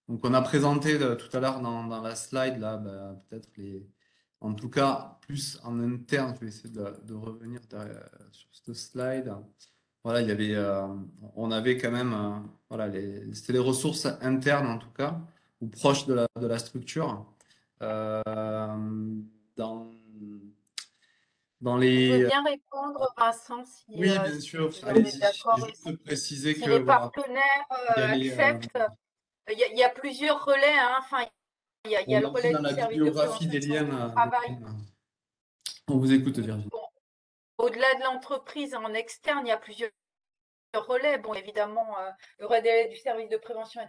A: Donc on a présenté tout à l'heure dans la slide là, peut-être en tout cas plus en interne. Je vais essayer de revenir sur cette slide. Voilà, il y avait, on avait quand même, voilà, c'était les ressources internes en tout cas, ou proches de la structure. Euh, dans, dans
D: Je veux
A: les,
D: bien répondre, Vincent,
A: oui, bien
D: si
A: sûr,
D: vous en êtes
A: allez-y.
D: d'accord.
A: Juste préciser
D: Si
A: que
D: les
A: voilà,
D: partenaires
A: il y a
D: acceptent, il y a plusieurs relais. Hein. Enfin, il y a
A: on
D: le
A: a pris
D: relais
A: dans
D: du
A: la
D: service de
A: bibliographie
D: prévention
A: des
D: de santé
A: liens.
D: au travail.
A: On vous écoute, Virginie.
D: Bon, au-delà de l'entreprise, en externe, il y a plusieurs relais. Bon, évidemment, le relais du service de prévention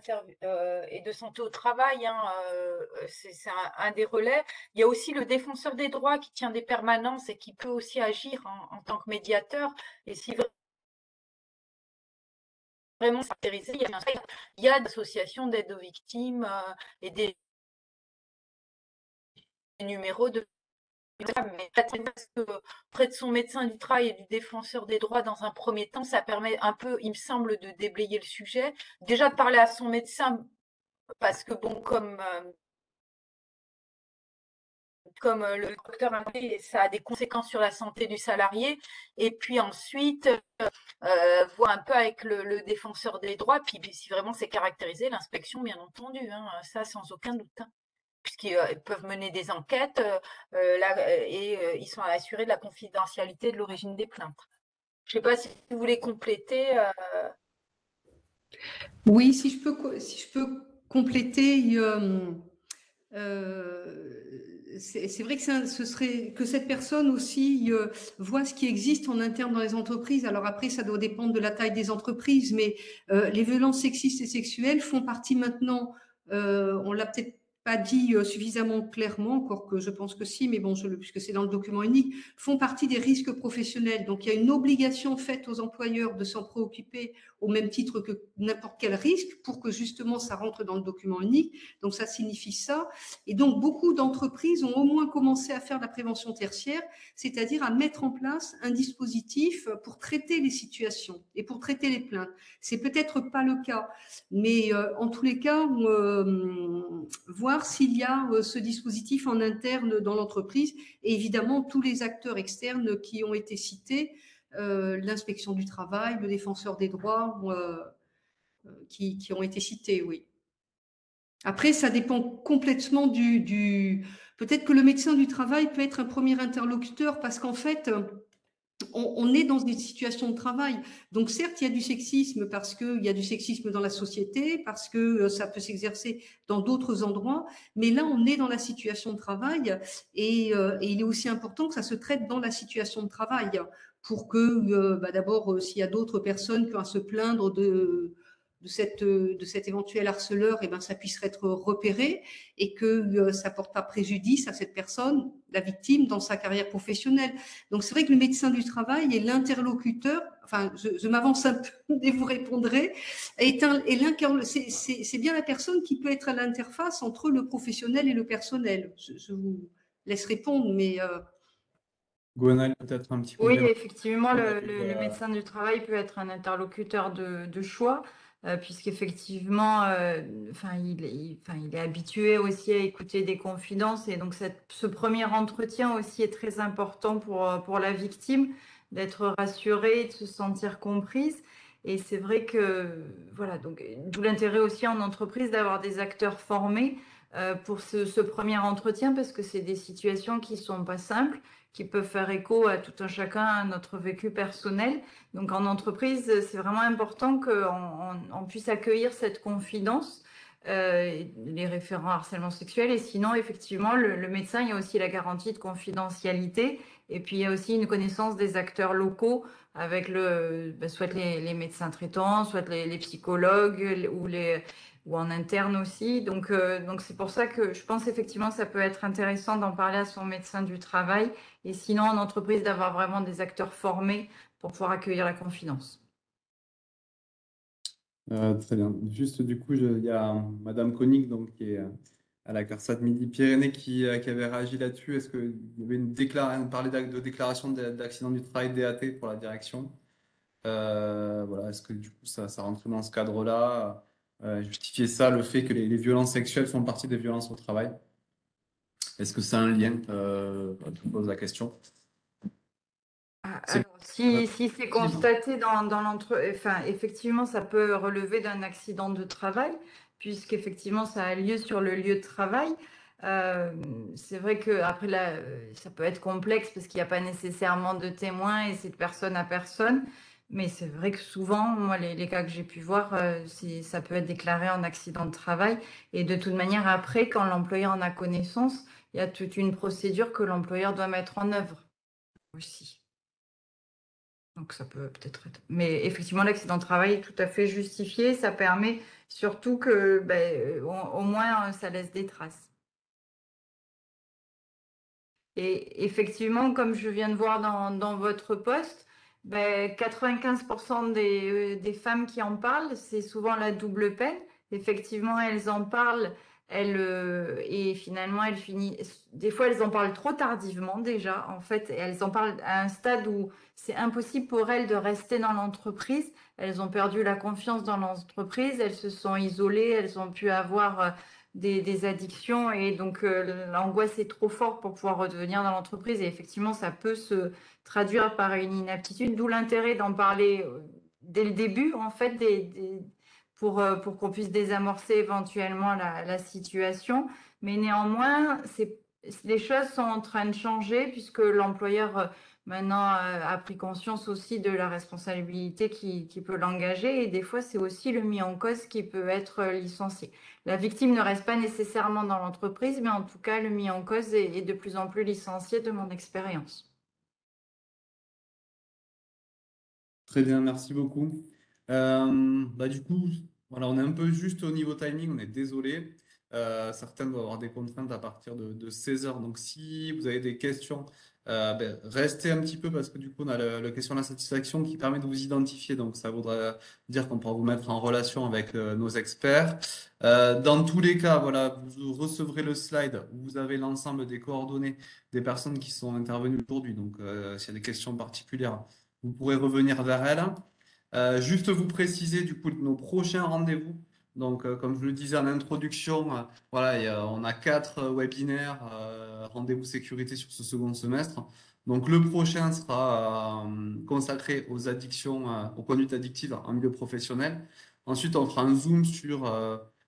D: et de santé au travail, hein, c'est un des relais. Il y a aussi le défenseur des droits qui tient des permanences et qui peut aussi agir en tant que médiateur. Et si vraiment s'intéresser, il y a des associations d'aide aux victimes et des numéros de mais près de son médecin du travail et du défenseur des droits dans un premier temps, ça permet un peu, il me semble, de déblayer le sujet. Déjà de parler à son médecin, parce que bon, comme le docteur a dit, ça a des conséquences sur la santé du salarié. Et puis ensuite, voir un peu avec le défenseur des droits, puis si vraiment c'est caractérisé, l'inspection, bien entendu, hein, ça sans aucun doute. Hein. Puisqu'ils peuvent mener des enquêtes et ils sont assurés de la confidentialité de l'origine des plaintes. Je ne sais pas si vous voulez compléter.
C: Oui, si je peux compléter, c'est vrai que ce serait que cette personne aussi voit ce qui existe en interne dans les entreprises. Alors après, ça doit dépendre de la taille des entreprises, mais les violences sexistes et sexuelles font partie maintenant, on l'a peut-être pas dit suffisamment clairement, encore que je pense que si, mais bon, puisque c'est dans le document unique, font partie des risques professionnels. Donc il y a une obligation faite aux employeurs de s'en préoccuper au même titre que n'importe quel risque pour que justement ça rentre dans le document unique. Donc ça signifie ça. Et donc, beaucoup d'entreprises ont au moins commencé à faire de la prévention tertiaire, c'est-à-dire à mettre en place un dispositif pour traiter les situations et pour traiter les plaintes. C'est peut-être pas le cas, mais en tous les cas, voir s'il y a ce dispositif en interne dans l'entreprise et évidemment tous les acteurs externes qui ont été cités, l'inspection du travail, le défenseur des droits, qui ont été cités, oui. Après, ça dépend complètement Peut-être que le médecin du travail peut être un premier interlocuteur parce qu'en fait, on est dans des situations de travail. Donc certes, il y a du sexisme parce qu'il y a du sexisme dans la société, parce que ça peut s'exercer dans d'autres endroits, mais là, on est dans la situation de travail et il est aussi important que ça se traite dans la situation de travail pour que, d'abord, s'il y a d'autres personnes qui ont à se plaindre de cet éventuel harceleur, eh ben, ça puisse être repéré et que ça porte pas préjudice à cette personne, la victime, dans sa carrière professionnelle. Donc c'est vrai que le médecin du travail est l'interlocuteur, enfin je m'avance un peu et vous répondrez, c'est bien la personne qui peut être à l'interface entre le professionnel et le personnel. Je vous laisse répondre, mais...
A: Gwenaëlle, peut-être un petit
E: Oui,
A: complément.
E: effectivement, le médecin du travail peut être un interlocuteur de choix, puisqu'effectivement, il est habitué aussi à écouter des confidences. Et donc, ce premier entretien aussi est très important pour la victime, d'être rassurée, de se sentir comprise. Et c'est vrai que, voilà, donc, d'où l'intérêt aussi en entreprise d'avoir des acteurs formés pour ce premier entretien, parce que c'est des situations qui sont pas simples, qui peuvent faire écho à tout un chacun, à notre vécu personnel. Donc en entreprise, c'est vraiment important qu'on puisse accueillir cette confidence, les référents harcèlement sexuel. Et sinon, effectivement, le médecin, il y a aussi la garantie de confidentialité. Et puis, il y a aussi une connaissance des acteurs locaux avec soit les médecins traitants, soit les psychologues ou en interne aussi. Donc c'est pour ça que je pense effectivement ça peut être intéressant d'en parler à son médecin du travail. Et sinon, en entreprise, d'avoir vraiment des acteurs formés pour pouvoir accueillir la confidence.
A: Très bien. Juste du coup, il y a Madame Koenig, donc, qui est à la CARSAT Midi-Pyrénées, qui avait réagi là-dessus. Est-ce qu'il y avait on parlait de déclaration d'accident du travail DAT pour la direction? Voilà, est-ce que du coup ça rentre dans ce cadre-là? Justifier ça, le fait que les violences sexuelles font partie des violences au travail? Est-ce que c'est un lien? Je vous pose la question.
E: Alors, si c'est constaté effectivement, ça peut relever d'un accident de travail, puisqu'effectivement, ça a lieu sur le lieu de travail. C'est vrai que après là, ça peut être complexe parce qu'il n'y a pas nécessairement de témoins et c'est de personne à personne. Mais c'est vrai que souvent, moi, les cas que j'ai pu voir, ça peut être déclaré en accident de travail. Et de toute manière, après, quand l'employeur en a connaissance, il y a toute une procédure que l'employeur doit mettre en œuvre aussi. Donc ça peut peut-être être... Mais effectivement, l'accident de travail est tout à fait justifié. Ça permet surtout que, au moins, ça laisse des traces. Et effectivement, comme je viens de voir dans votre poste, 95% des femmes qui en parlent, c'est souvent la double peine. Effectivement, elles en parlent, et finalement, elles finissent. Des fois, elles en parlent trop tardivement déjà. En fait, elles en parlent à un stade où c'est impossible pour elles de rester dans l'entreprise. Elles ont perdu la confiance dans l'entreprise, elles se sont isolées, elles ont pu avoir des addictions et donc l'angoisse est trop forte pour pouvoir redevenir dans l'entreprise et effectivement ça peut se traduire par une inaptitude, d'où l'intérêt d'en parler dès le début en fait pour qu'on puisse désamorcer éventuellement la situation, mais néanmoins c'est les choses sont en train de changer puisque l'employeur maintenant a pris conscience aussi de la responsabilité qui peut l'engager et des fois c'est aussi le mis en cause qui peut être licencié. La victime ne reste pas nécessairement dans l'entreprise, mais en tout cas le mis en cause est de plus en plus licencié de mon expérience.
A: Très bien, merci beaucoup. Du coup, voilà, on est un peu juste au niveau timing, on est désolé. Certains doivent avoir des contraintes à partir de 16 heures. Donc, si vous avez des questions, restez un petit peu parce que du coup, on a la question de la satisfaction qui permet de vous identifier. Donc, ça voudrait dire qu'on pourra vous mettre en relation avec nos experts. Dans tous les cas, voilà, vous recevrez le slide où vous avez l'ensemble des coordonnées des personnes qui sont intervenues aujourd'hui. Donc, s'il y a des questions particulières, vous pourrez revenir vers elle. Juste vous préciser du coup nos prochains rendez-vous. Donc, comme je le disais en introduction, voilà, on a 4 webinaires rendez-vous sécurité sur ce second semestre. Donc, le prochain sera consacré aux addictions, aux conduites addictives en milieu professionnel. Ensuite, on fera un zoom sur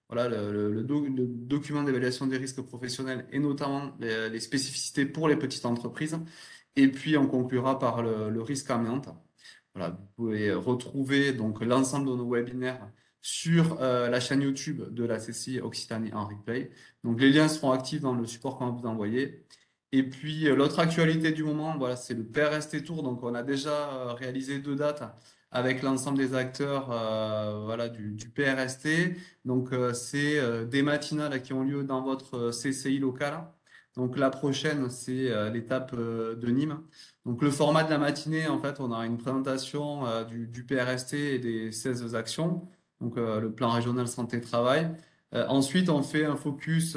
A: voilà, le document d'évaluation des risques professionnels et notamment les spécificités pour les petites entreprises. Et puis, on conclura par le risque amiante. Voilà, vous pouvez retrouver donc l'ensemble de nos webinaires sur la chaîne YouTube de la CCI Occitanie en replay. Donc, les liens seront actifs dans le support qu'on va vous envoyer. Et puis, l'autre actualité du moment, voilà, c'est le PRST Tour. Donc, on a déjà réalisé 2 dates avec l'ensemble des acteurs voilà, du PRST. Donc, c'est des matinales qui ont lieu dans votre CCI locale. Donc, la prochaine, c'est l'étape de Nîmes. Donc, le format de la matinée, en fait, on a une présentation du PRST et des 16 actions, donc le plan régional santé-travail. Ensuite, on fait un focus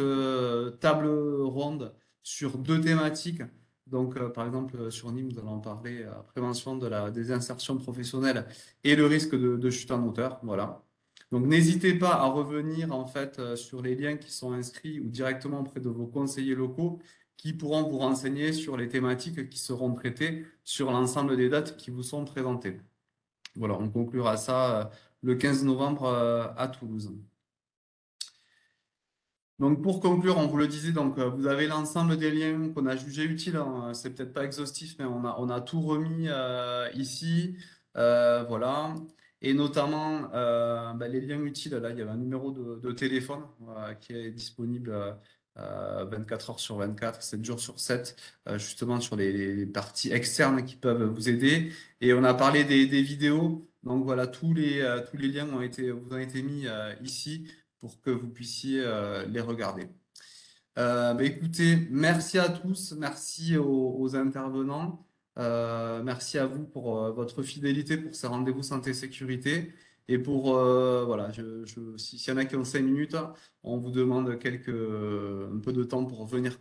A: table ronde sur 2 thématiques. Donc, par exemple, sur Nîmes, nous allons parler prévention de la désinsertion professionnelle et le risque de chute en hauteur. Voilà. Donc, n'hésitez pas à revenir en fait sur les liens qui sont inscrits ou directement auprès de vos conseillers locaux qui pourront vous renseigner sur les thématiques qui seront traitées sur l'ensemble des dates qui vous sont présentées. Voilà, on conclura ça le 15 novembre à Toulouse. Donc pour conclure, on vous le disait, donc vous avez l'ensemble des liens qu'on a jugés utiles, hein. C'est peut-être pas exhaustif, mais on a tout remis ici. Voilà. Et notamment les liens utiles, là, il y avait un numéro de téléphone qui est disponible 24 heures sur 24, 7 jours sur 7, justement sur les parties externes qui peuvent vous aider. Et on a parlé des vidéos. Donc voilà, tous les liens vous ont été mis ici pour que vous puissiez les regarder. Écoutez, merci à tous, merci aux intervenants, merci à vous pour votre fidélité pour ces rendez-vous santé-sécurité. Et pour, voilà, s'il y en a qui ont 5 minutes, on vous demande un peu de temps pour venir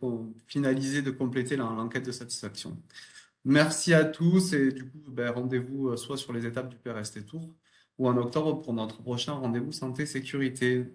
A: finaliser, de compléter l'enquête de satisfaction. Merci à tous et du coup, rendez-vous soit sur les étapes du PRST Tour ou en octobre pour notre prochain rendez-vous santé-sécurité.